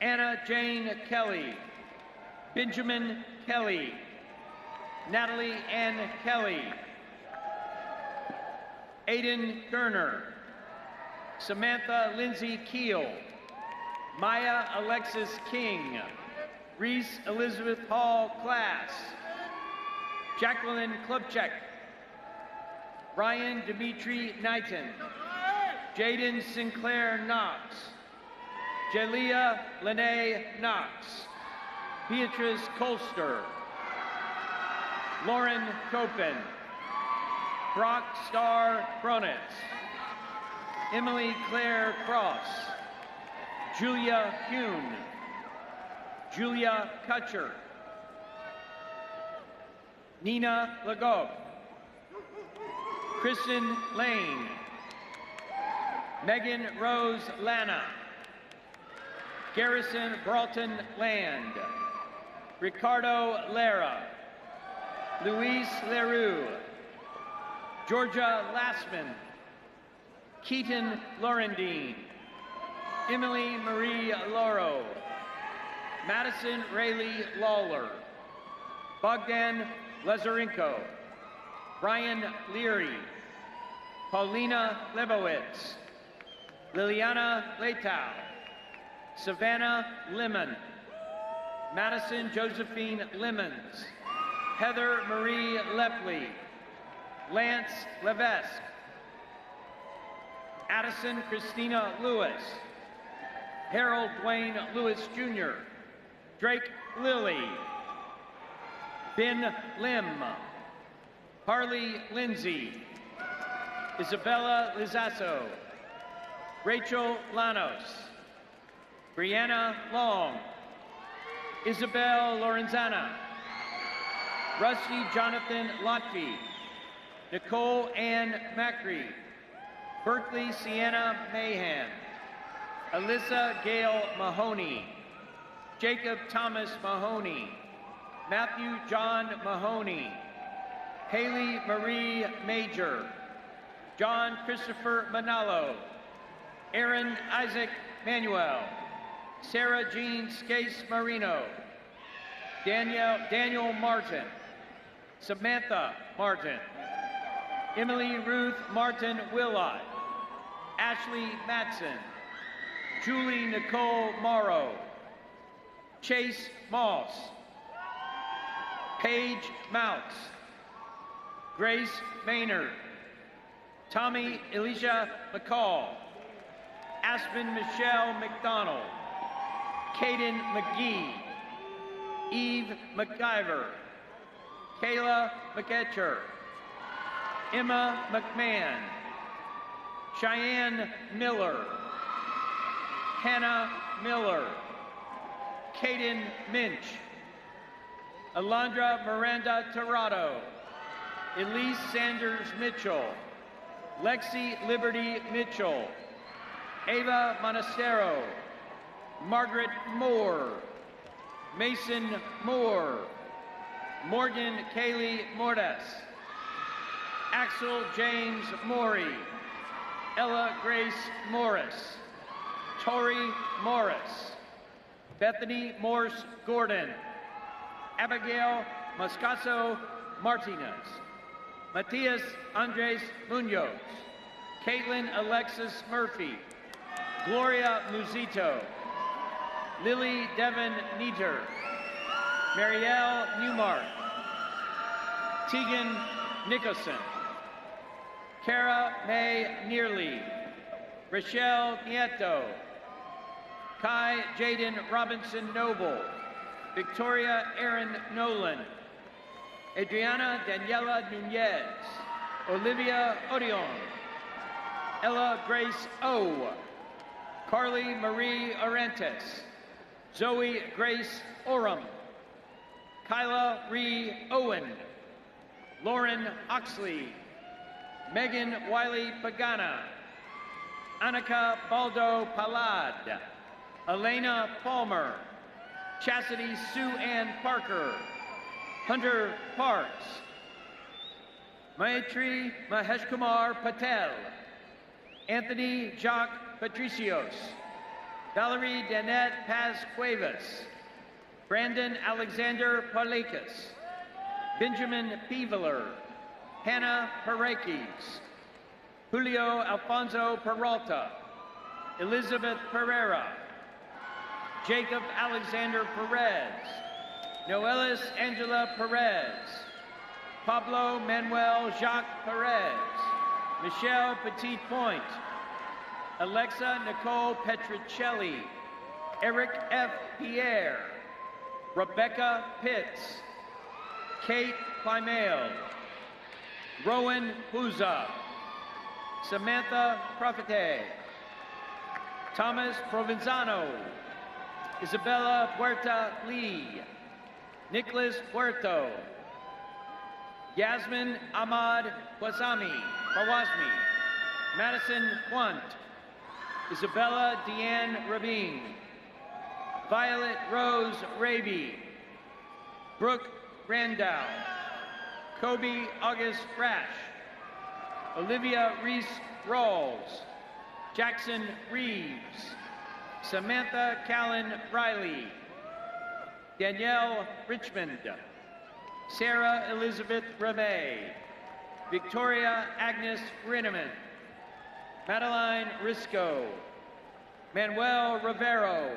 [SPEAKER 2] Anna Jane Kelly, Benjamin Kelly, Natalie Ann Kelly, Aiden Gerner, Samantha Lindsay Keel, Maya Alexis King, Reese Elizabeth Hall Class, Jacqueline Klubchek, Ryan Dimitri Knighton, Jaden Sinclair Knox, Jalea Lene Knox, Beatrice Colster, Lauren Copen, Brock Starr Cronitz, Emily Claire Cross, Julia Kuhn, Julia Kutcher, Nina Legault, Kristen Lane, Megan Rose Lana, Garrison Broughton Land, Ricardo Lara, Luis Leroux, Georgia Lassman, Keaton Laurendine, Emily Marie Lauro, Madison Rayleigh Lawler, Bogdan Lazarenko, Ryan Leary, Paulina Lebowitz, Liliana Leitao, Savannah Lemon, Madison Josephine Lemons, Heather Marie Lepley, Lance Levesque, Addison Christina Lewis, Harold Dwayne Lewis Jr., Drake Lilly, Ben Lim, Harley Lindsay, Isabella Lizasso, Rachel Lanos, Brianna Long, Isabel Lorenzana, Rusty Jonathan Lotfi, Nicole Ann Macri, Berkeley Sienna Mahan, Alyssa Gail Mahoney, Jacob Thomas Mahoney, Matthew John Mahoney, Haley Marie Major, John Christopher Manalo, Aaron Isaac Manuel, Sarah Jean Scase Marino, Daniel Martin, Samantha Martin, Emily Ruth Martin Willott, Ashley Matson, Julie Nicole Morrow, Chase Moss, Paige Mounts, Grace Maynard, Tommy Elisha McCall, Aspen Michelle McDonald, Caden McGee, Eve McIver, Kayla McEtcher, Emma McMahon, Cheyenne Miller, Hannah Miller, Kaden Minch, Alondra Miranda Torrado, Elise Sanders Mitchell, Lexi Liberty Mitchell, Ava Monastero, Margaret Moore, Mason Moore, Morgan Kaylee Mordes, Axel James Morey, Ella Grace Morris, Tori Morris, Bethany Morse Gordon, Abigail Moscaso Martinez, Matias Andres Munoz, Caitlin Alexis Murphy, Gloria Muzito, Lily Devon Neater, Marielle Newmark, Tegan Nicholson, Kara May Nearly, Rochelle Nieto, Kai Jaden Robinson Noble, Victoria Erin Nolan, Adriana Daniela Nunez, Olivia Odion, Ella Grace O, Carly Marie Orantes, Zoe Grace Oram, Kyla Ree Owen, Lauren Oxley, Megan Wiley Pagana, Annika Baldo Palad, Elena Palmer, Chastity Sue Ann Parker, Hunter Parks, Maitri Maheshkumar Patel, Anthony Jacques Patricios, Valerie Danette Paz Cuevas, Brandon Alexander Palekis, Benjamin Peveler, Hannah Parekis, Julio Alfonso Peralta, Elizabeth Pereira, Jacob Alexander Perez, Noelis Angela Perez, Pablo Manuel Jacques Perez, Michelle Petit Point, Alexa Nicole Petricelli, Eric F. Pierre, Rebecca Pitts, Kate Climale, Rowan Huza, Samantha Profite, Thomas Provenzano, Isabella Puerta Lee, Nicholas Puerto, Yasmin Ahmad Kwasmi, Madison Quant, Isabella Deanne Rabin, Violet Rose Raby, Brooke Randall, Kobe August Rash, Olivia Reese Rawls, Jackson Reeves, Samantha Callan Riley, Danielle Richmond, Sarah Elizabeth Ramey, Victoria Agnes Rinneman, Madeline Risco, Manuel Rivero,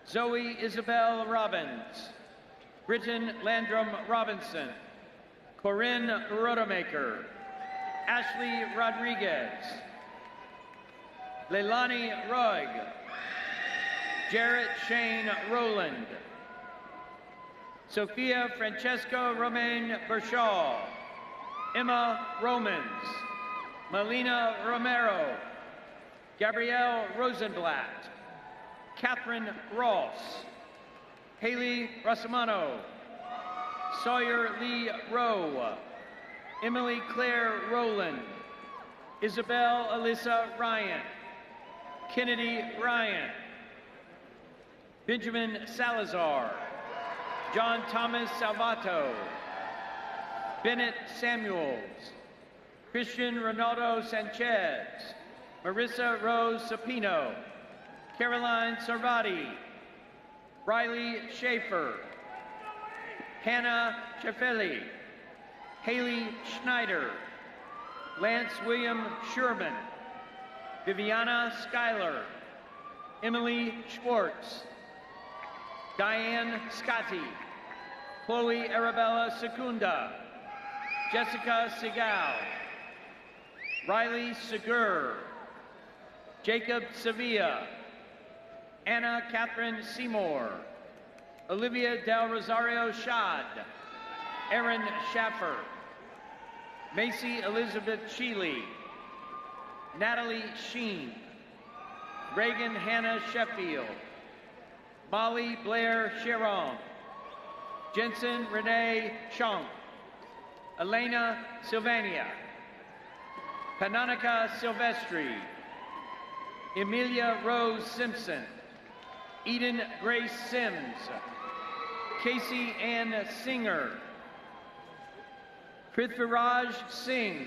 [SPEAKER 2] Zoe Isabel Robbins, Britton Landrum Robinson, Corinne Rodemaker, Ashley Rodriguez, Leilani Roig, Jarrett Shane Rowland, Sophia Francesco Romaine Bershaw, Emma Romans, Melina Romero, Gabrielle Rosenblatt, Catherine Ross, Haley Rosamano, Sawyer Lee Rowe, Emily Claire Rowland, Isabel Alyssa Ryan, Kennedy Ryan, Benjamin Salazar, John Thomas Salvato, Bennett Samuels, Christian Ronaldo Sanchez, Marissa Rose Sapino, Caroline Sarvati, Riley Schaefer, Hannah Shefeli, Haley Schneider, Lance William Sherman, Viviana Schuyler, Emily Schwartz, Diane Scotty, Chloe Arabella Secunda, Jessica Segal, Riley Segur, Jacob Sevilla, Anna Catherine Seymour, Olivia Del Rosario Schad, Erin Schaffer, Macy Elizabeth Sheely, Natalie Sheen, Reagan Hannah Sheffield, Molly Blair Sharon, Jensen Renee Chong, Elena Sylvania, Pananica Silvestri, Emilia Rose Simpson, Eden Grace Sims, Casey Ann Singer, Prithviraj Singh,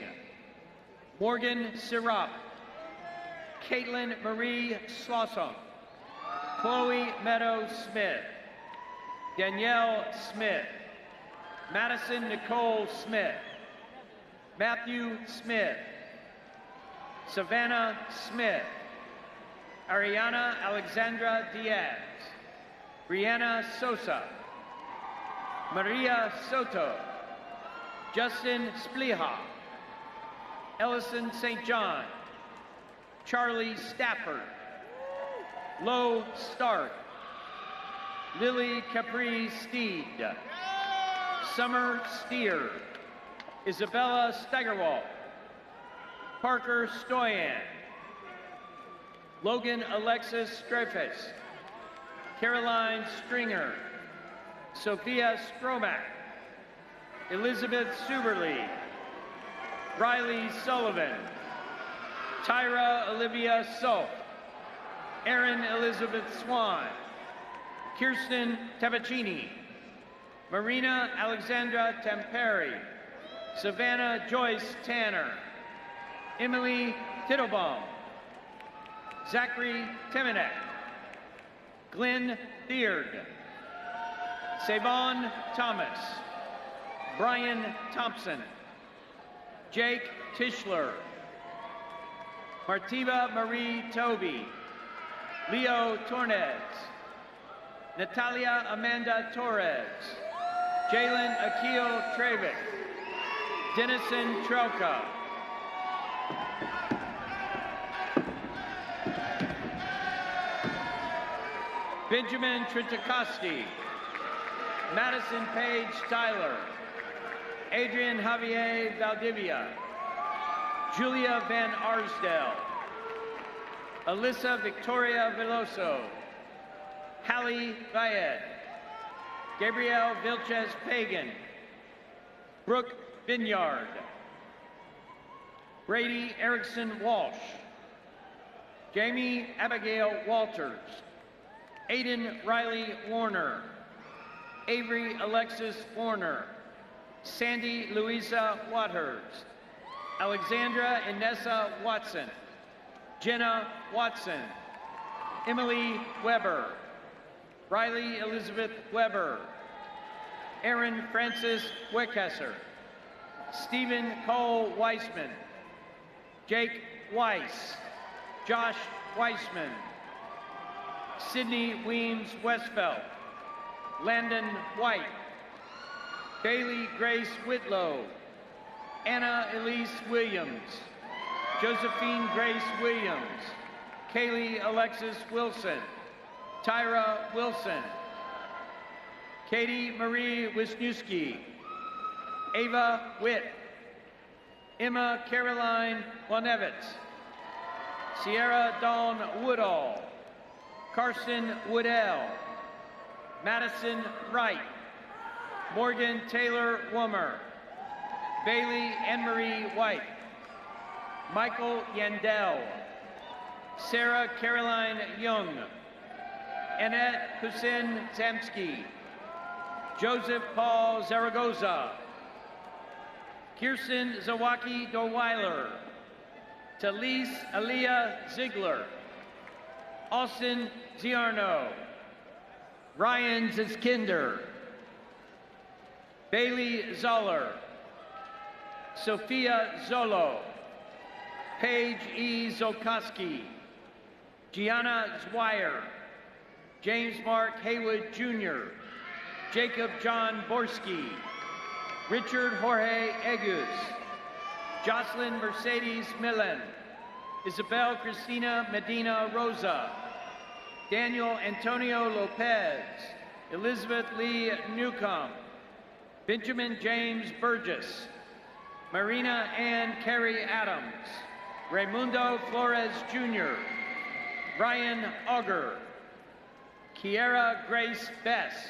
[SPEAKER 2] Morgan Sirap, Caitlin Marie Slosson, Chloe Meadow Smith, Danielle Smith, Madison Nicole Smith, Matthew Smith, Savannah Smith, Ariana Alexandra Diaz, Brianna Sosa, Maria Soto, Justin Spliha, Ellison St. John, Charlie Stafford, Lo Stark, Lily Capri Steed, Summer Steer, Isabella Steigerwald, Parker Stoyan, Logan Alexis Strefes, Caroline Stringer, Sophia Stromack, Elizabeth Suberly, Riley Sullivan, Tyra Olivia Sof, Erin Elizabeth Swan, Kirsten Tavacini, Marina Alexandra Tamperi, Savannah Joyce Tanner, Emily Tittelbaum, Zachary Timonek, Glenn Beard, Savon Thomas, Brian Thompson, Jake Tischler, Martiva Marie Toby, Leo Tornes, Natalia Amanda Torres, Jalen Akil Trevick, Denison Trelka, Benjamin Trentacosti, Madison Page Tyler, Adrian Javier Valdivia, Julia Van Arsdale, Alyssa Victoria Veloso, Hallie Bayed, Gabrielle Vilches Pagan, Brooke Binyard, Brady Erickson Walsh, Jamie Abigail Walters, Aiden Riley Warner, Avery Alexis Warner, Sandy Louisa Waters, Alexandra Inessa Watson, Jenna Watson, Emily Weber, Riley Elizabeth Weber, Aaron Francis Weckhesser, Stephen Cole Weissman, Jake Weiss, Josh Weissman, Sydney Weems Westfeld, Landon White, Bailey Grace Whitlow, Anna Elise Williams, Josephine Grace Williams, Kaylee Alexis Wilson, Tyra Wilson, Katie Marie Wisniewski, Ava Witt, Emma Caroline Bonevitz, Sierra Dawn Woodall, Carson Woodell, Madison Wright, Morgan Taylor Wummer, Bailey Anne-Marie White, Michael Yandel, Sarah Caroline Young, Annette Hussein Zamsky, Joseph Paul Zaragoza, Kirsten Zawaki Dorweiler, Talise Aaliyah Ziegler, Austin Ziarno, Ryan Ziskinder, Bailey Zoller, Sophia Zolo, Paige E. Zokoski, Gianna Zwire, James Mark Haywood Jr., Jacob John Borski, Richard Jorge Egus, Jocelyn Mercedes Millen, Isabel Cristina Medina Rosa, Daniel Antonio Lopez, Elizabeth Lee Newcomb, Benjamin James Burgess, Marina Ann Carey Adams, Raimundo Flores Jr., Ryan Auger, Kiera Grace Best,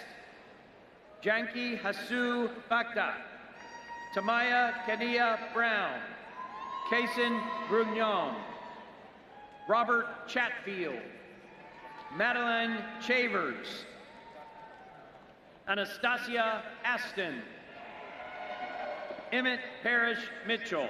[SPEAKER 2] Janki Hasu Bakta, Tamaya Kania Brown, Kason Brugnon, Robert Chatfield, Madeline Chavers, Anastasia Aston, Emmett Parrish Mitchell.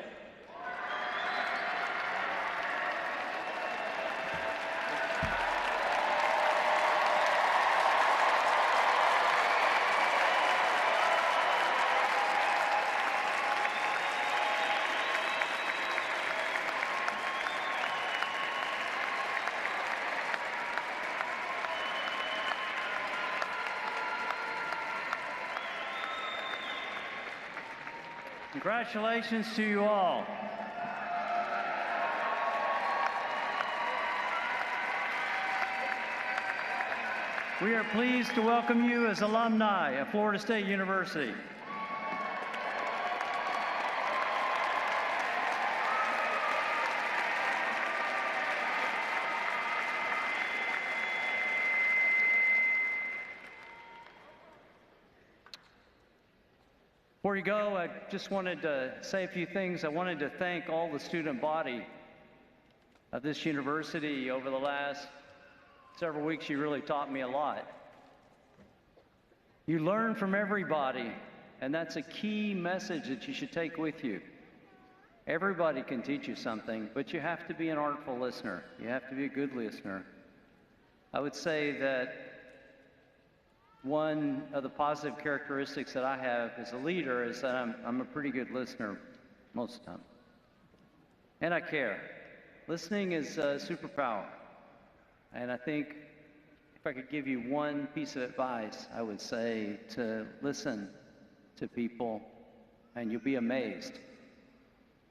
[SPEAKER 8] Congratulations to you all. We are pleased to welcome you as alumni of Florida State University. Before you go, I just wanted to say a few things. I wanted to thank all the student body of this university. Over the last several weeks, you really taught me a lot. You learn from everybody, and that's a key message that you should take with you. Everybody can teach you something, but you have to be an artful listener. You have to be a good listener. I would say that one of the positive characteristics that I have as a leader is that I'm a pretty good listener most of the time. And I care. Listening is a superpower. And I think if I could give you one piece of advice, I would say to listen to people and you'll be amazed.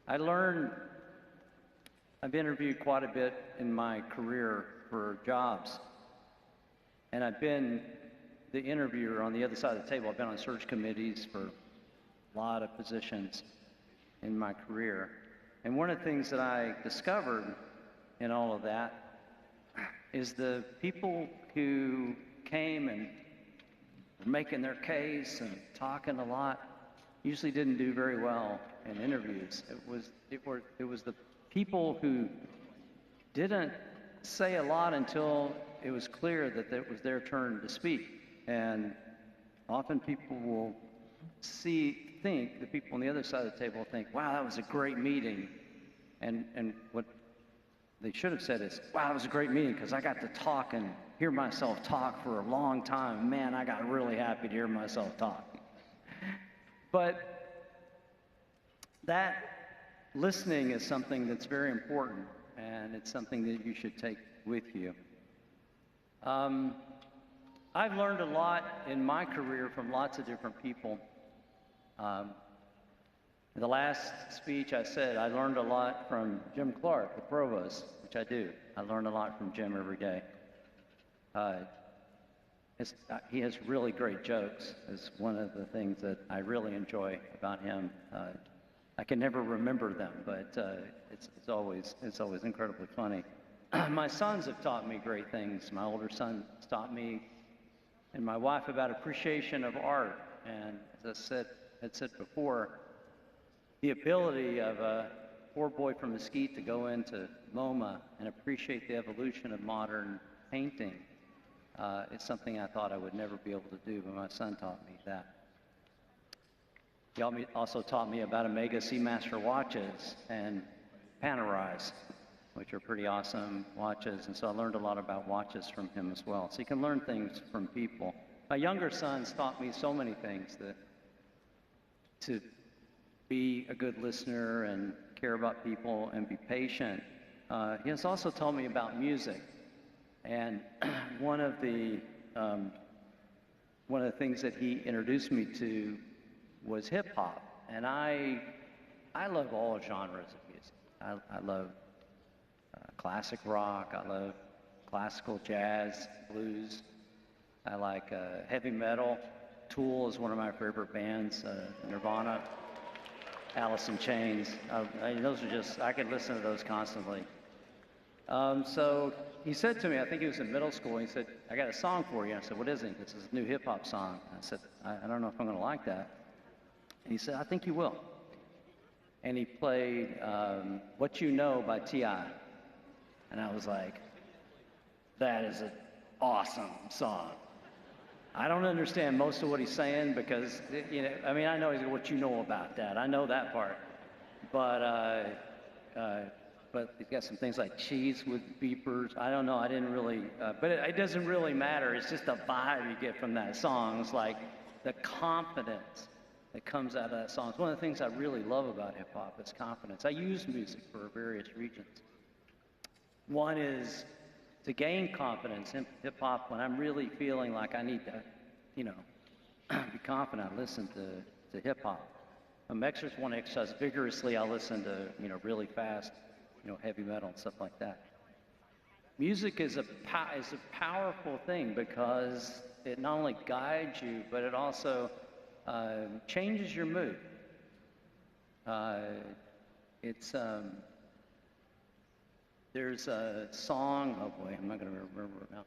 [SPEAKER 8] I've interviewed quite a bit in my career for jobs. And I've been the interviewer on the other side of the table. I've been on search committees for a lot of positions in my career. And one of the things that I discovered in all of that is the people who came and were making their case and talking a lot usually didn't do very well in interviews. It was the people who didn't say a lot until it was clear that it was their turn to speak. And often people will think, the people on the other side of the table think, wow, that was a great meeting. And what they should have said is, wow, that was a great meeting because I got to talk and hear myself talk for a long time. Man, I got really happy to hear myself talk. But that listening is something that's very important, and it's something that you should take with you. I've learned a lot in my career from lots of different people. In the last speech I said I learned a lot from Jim Clark, the provost, which I do. I learn a lot from Jim every day. He has really great jokes. It's one of the things that I really enjoy about him. I can never remember them, but it's always incredibly funny. My sons have taught me great things. My older son taught me and my wife about appreciation of art. And as I had said before, the ability of a poor boy from Mesquite to go into MoMA and appreciate the evolution of modern painting is something I thought I would never be able to do, but my son taught me that. He also taught me about Omega Seamaster watches and Panerais, which are pretty awesome watches, and so I learned a lot about watches from him as well. So you can learn things from people. My younger sons taught me so many things, that to be a good listener and care about people and be patient. He has also taught me about music, and one of the things that he introduced me to was hip hop, and I love all genres of music. I love classic rock, I love classical jazz, blues. I like heavy metal. Tool is one of my favorite bands, Nirvana, Alice in Chains. Those are just, I could listen to those constantly. So he said to me, I think he was in middle school, he said, I got a song for you. I said, what is it? This is a new hip hop song. I said, I don't know if I'm gonna like that. And he said, I think you will. And he played What You Know by T.I.
[SPEAKER 3] And I was like, that is an awesome song. I don't understand most of what he's saying because, you know, I mean, I know what you know about that. I know that part. But he's got some things like cheese with beepers. I don't know. I didn't really, but it doesn't really matter. It's just the vibe you get from that song. It's like the confidence that comes out of that song. It's one of the things I really love about hip hop is confidence. I use music for various reasons. One is to gain confidence in hip hop when I'm really feeling like I need to, you know, be confident. I listen to hip hop. Want to exercise vigorously, I'll listen to, you know, really fast, you know, heavy metal and stuff like that. Music is a powerful thing because it not only guides you, but it also changes your mood. There's a song, oh boy, I'm not going to remember it now,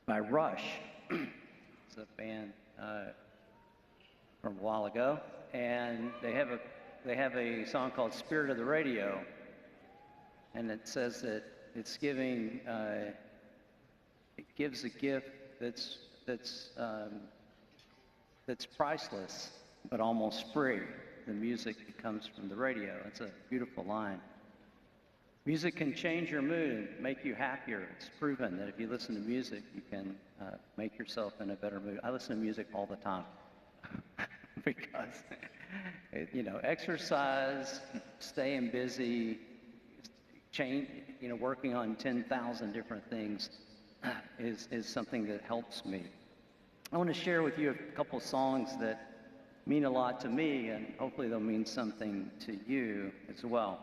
[SPEAKER 3] by Rush. It's a band from a while ago, and they have a song called "Spirit of the Radio," and it says that it's giving, it gives a gift that's priceless, but almost free. The music that comes from the radio. It's a beautiful line. Music can change your mood and make you happier. It's proven that if you listen to music, you can make yourself in a better mood. I listen to music all the time because, you know, exercise, staying busy, working on 10,000 different things is something that helps me. I want to share with you a couple songs that mean a lot to me, and hopefully they'll mean something to you as well.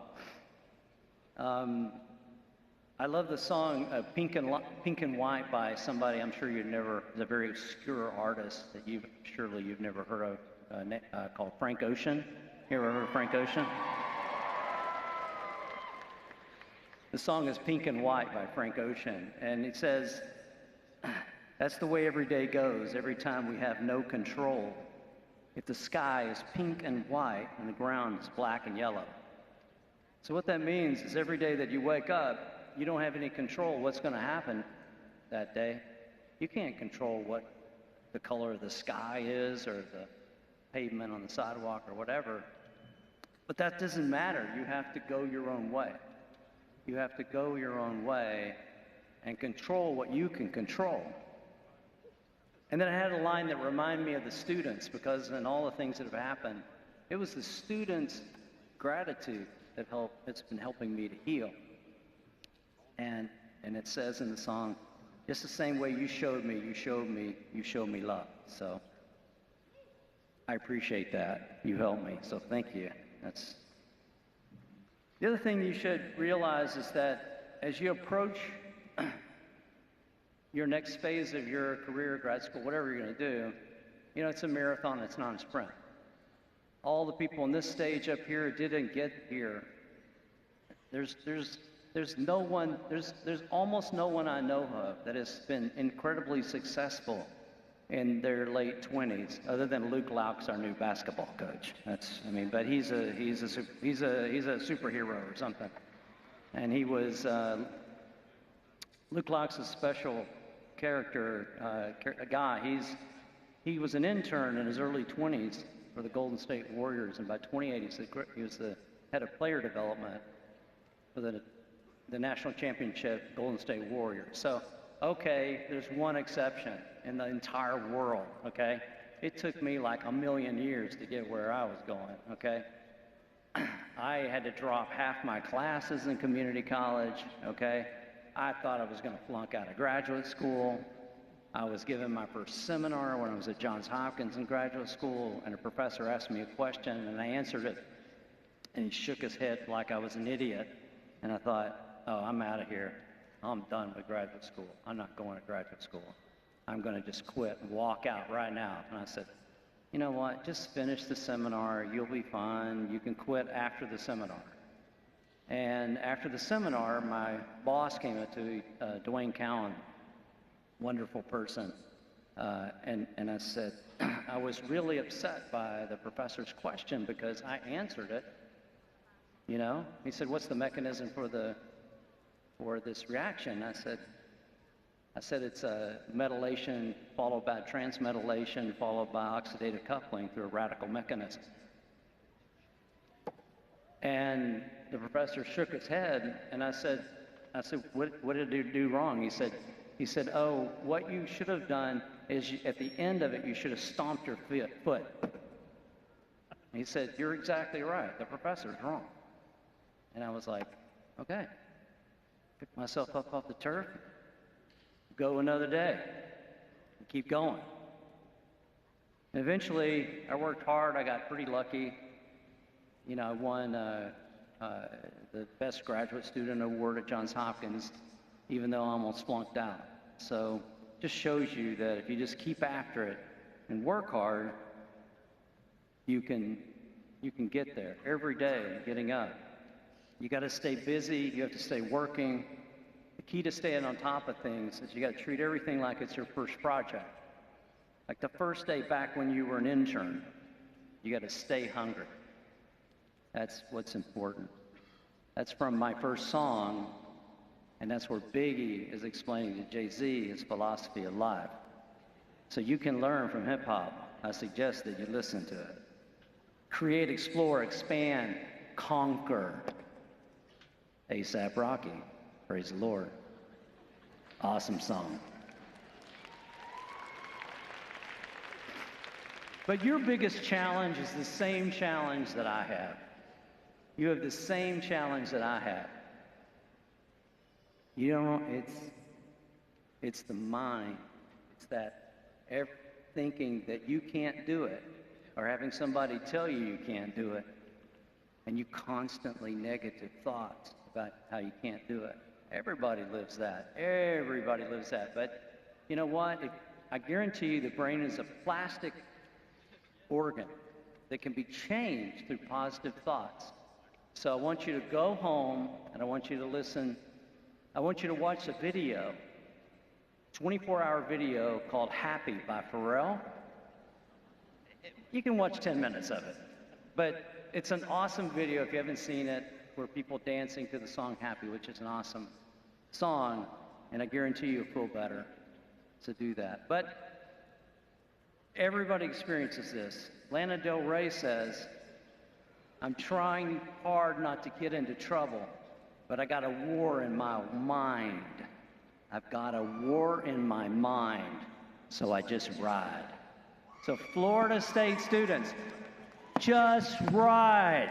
[SPEAKER 3] I love the song Pink and White by somebody I'm sure you've never, is a very obscure artist that you've never heard of, called Frank Ocean. You ever heard of Frank Ocean? The song is Pink and White by Frank Ocean, and it says, that's the way every day goes, every time we have no control. If the sky is pink and white and the ground is black and yellow. So what that means is every day that you wake up, you don't have any control what's going to happen that day. You can't control what the color of the sky is or the pavement on the sidewalk or whatever. But that doesn't matter. You have to go your own way. You have to go your own way and control what you can control. And then I had a line that reminded me of the students, because in all the things that have happened, it was the students' gratitude it's been helping me to heal. And it says in the song, just the same way you showed me love. So I appreciate that. You helped me, so thank you. The other thing you should realize is that as you approach your next phase of your career, grad school, whatever you're going to do, you know, it's a marathon, it's not a sprint. All the people on this stage up here didn't get here. There's almost no one I know of that has been incredibly successful in their late 20s, other than Luke Laux, our new basketball coach. But he's a superhero or something. And he was Luke Laux is a special character, a guy. He was an intern in his early 20s for the Golden State Warriors, and by 28 he was the head of player development for the national championship Golden State Warriors. So, okay, there's one exception in the entire world, okay? It took me like a million years to get where I was going, okay? I had to drop half my classes in community college, okay? I thought I was going to flunk out of graduate school. I was given my first seminar when I was at Johns Hopkins in graduate school, and a professor asked me a question, and I answered it, and he shook his head like I was an idiot. And I thought, oh, I'm out of here. I'm done with graduate school. I'm not going to graduate school. I'm going to just quit and walk out right now. And I said, you know what? Just finish the seminar. You'll be fine. You can quit after the seminar. And after the seminar, my boss came up to me, Dwayne Cowan, wonderful person. And I said, I was really upset by the professor's question because I answered it. You know, he said, what's the mechanism for the for this reaction. I said it's a metallation followed by transmetallation followed by oxidative coupling through a radical mechanism. And the professor shook his head, and I said, what did you do wrong? He said, oh, what you should have done is at the end of it, you should have stomped your foot. He said, you're exactly right. The professor's wrong. And I was like, okay. Pick myself up off the turf, go another day, and keep going. And eventually, I worked hard. I got pretty lucky. You know, I won the Best Graduate Student Award at Johns Hopkins, even though I almost flunked out. So just shows you that if you just keep after it and work hard, you can get there every day, getting up. You got to stay busy. You have to stay working. The key to staying on top of things is you got to treat everything like it's your first project. Like the first day back when you were an intern, you got to stay hungry. That's what's important. That's from my first song, and that's where Biggie is explaining to Jay-Z his philosophy of life. So you can learn from hip-hop. I suggest that you listen to it. Create, explore, expand, conquer. A$AP Rocky, praise the Lord. Awesome song. But your biggest challenge is the same challenge that I have. You have the same challenge that I have. You know, it's the mind. It's that thinking that you can't do it, or having somebody tell you you can't do it, and you constantly negative thoughts about how you can't do it. Everybody lives that. Everybody lives that. But you know what? I guarantee you the brain is a plastic organ that can be changed through positive thoughts. So I want you to go home, and I want you to listen. I want you to watch a video, 24-hour video called Happy by Pharrell. You can watch 10 minutes of it, but it's an awesome video if you haven't seen it, where people dancing to the song Happy, which is an awesome song, and I guarantee you'll feel better to do that. But everybody experiences this. Lana Del Rey says, I'm trying hard not to get into trouble, but I got a war in my mind. I've got a war in my mind, so I just ride. So Florida State students, just ride.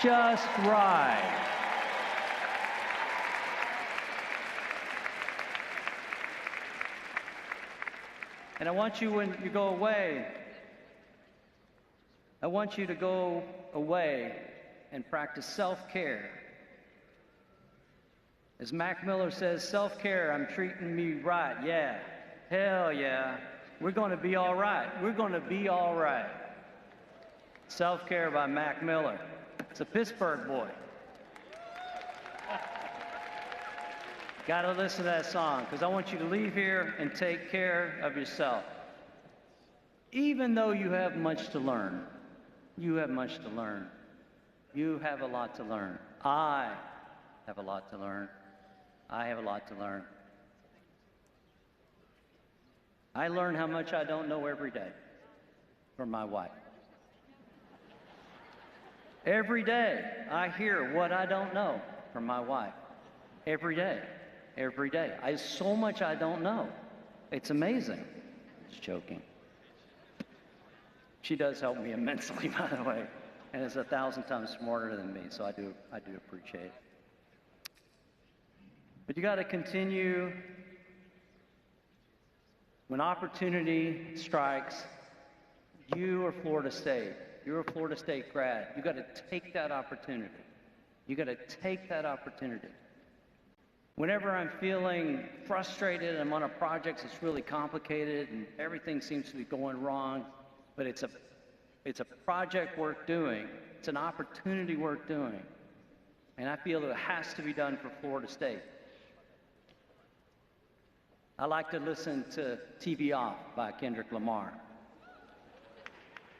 [SPEAKER 3] Just ride. And I want you, when you go away, I want you to go away and practice self-care. As Mac Miller says, self-care, I'm treating me right. Yeah, hell yeah. We're going to be all right. We're going to be all right. Self-Care by Mac Miller. It's a Pittsburgh boy. Got to listen to that song, because I want you to leave here and take care of yourself. Even though you have much to learn. You have much to learn. You have a lot to learn. I have a lot to learn. I have a lot to learn. I learn how much I don't know every day from my wife. Every day I hear what I don't know from my wife. Every day. Every day. So much I don't know. It's amazing. Just joking. She does help me immensely, by the way, and is 1,000 times smarter than me, so I do appreciate it. But you got to continue. When opportunity strikes, you are Florida State. You're a Florida State grad. You got to take that opportunity. You got to take that opportunity. Whenever I'm feeling frustrated, I'm on a project that's really complicated and everything seems to be going wrong, but it's a project worth doing. It's an opportunity worth doing. And I feel that it has to be done for Florida State. I like to listen to TV Off by Kendrick Lamar.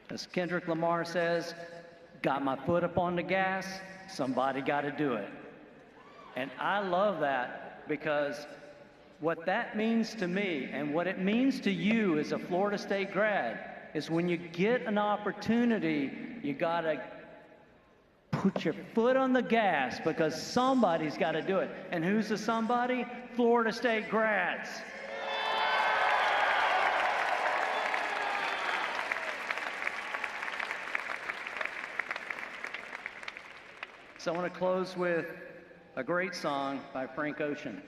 [SPEAKER 3] As Kendrick Lamar says, got my foot up on the gas, somebody got to do it. And I love that because what that means to me and what it means to you as a Florida State grad is when you get an opportunity, you gotta put your foot on the gas because somebody's gotta do it. And who's the somebody? Florida State grads. So I want to close with a great song by Frank Ocean.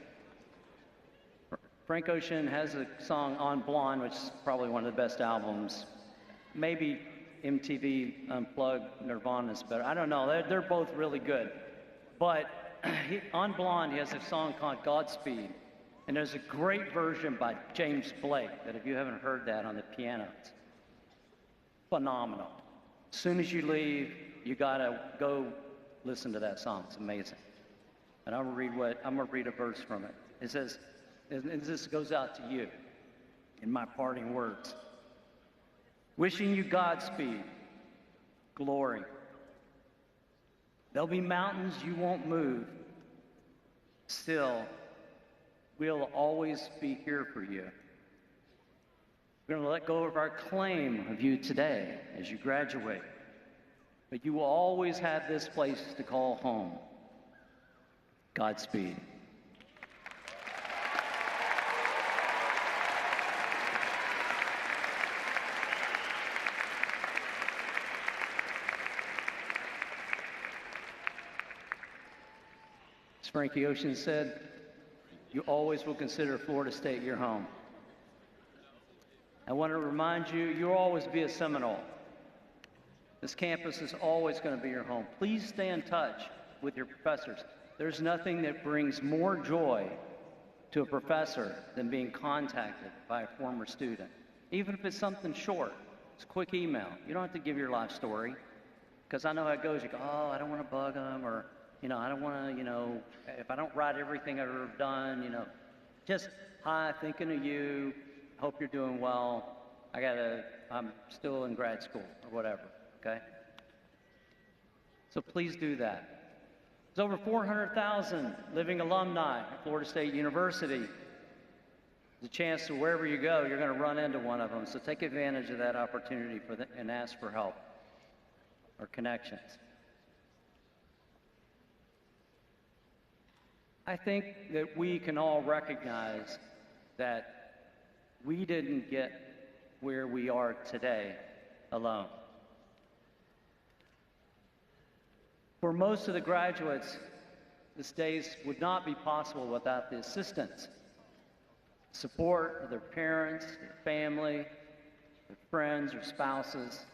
[SPEAKER 3] Frank Ocean has a song on Blonde, which is probably one of the best albums. Maybe MTV Unplugged, Nirvana's better. I don't know. They're both really good. But on Blonde, he has a song called Godspeed. And there's a great version by James Blake that if you haven't heard that on the piano, it's phenomenal. As soon as you leave, you got to go listen to that song. It's amazing. And I'm gonna read a verse from it. It says, and this goes out to you in my parting words. Wishing you Godspeed, glory. There'll be mountains you won't move. Still, we'll always be here for you. We're going to let go of our claim of you today as you graduate. But you will always have this place to call home. Godspeed. As Frankie Ocean said, you always will consider Florida State your home. I want to remind you, you'll always be a Seminole. This campus is always going to be your home. Please stay in touch with your professors. There's nothing that brings more joy to a professor than being contacted by a former student. Even if it's something short, it's a quick email. You don't have to give your life story, because I know how it goes. You go, oh, I don't want to bug them, or, I don't want to, if I don't write everything I've ever done, just, hi, thinking of you, hope you're doing well. I'm still in grad school, or whatever. Okay? So please do that. There's over 400,000 living alumni at Florida State University. There's a chance to wherever you go, you're going to run into one of them. So take advantage of that opportunity and ask for help or connections. I think that we can all recognize that we didn't get where we are today alone. For most of the graduates, this days would not be possible without the assistance, support of their parents, their family, their friends or spouses.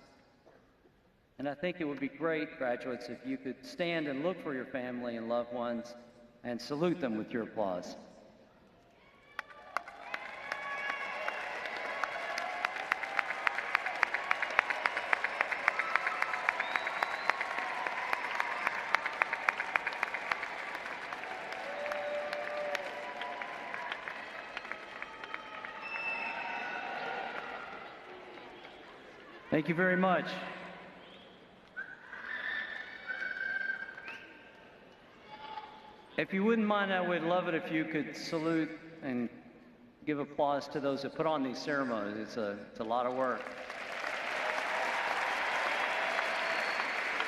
[SPEAKER 3] And I think it would be great, graduates, if you could stand and look for your family and loved ones and salute them with your applause. Thank you very much. If you wouldn't mind, I would love it if you could salute and give applause to those that put on these ceremonies. It's a lot of work.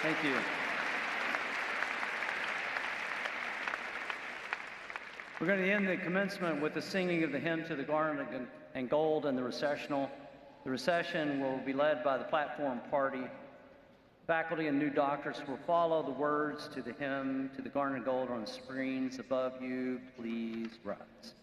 [SPEAKER 3] Thank you. We're going to end the commencement with the singing of the hymn to the Garnet and Gold and the recessional. The recession will be led by the platform party. Faculty and new doctors will follow the words to the hymn to the Garnet and Gold on screens above you. Please rise.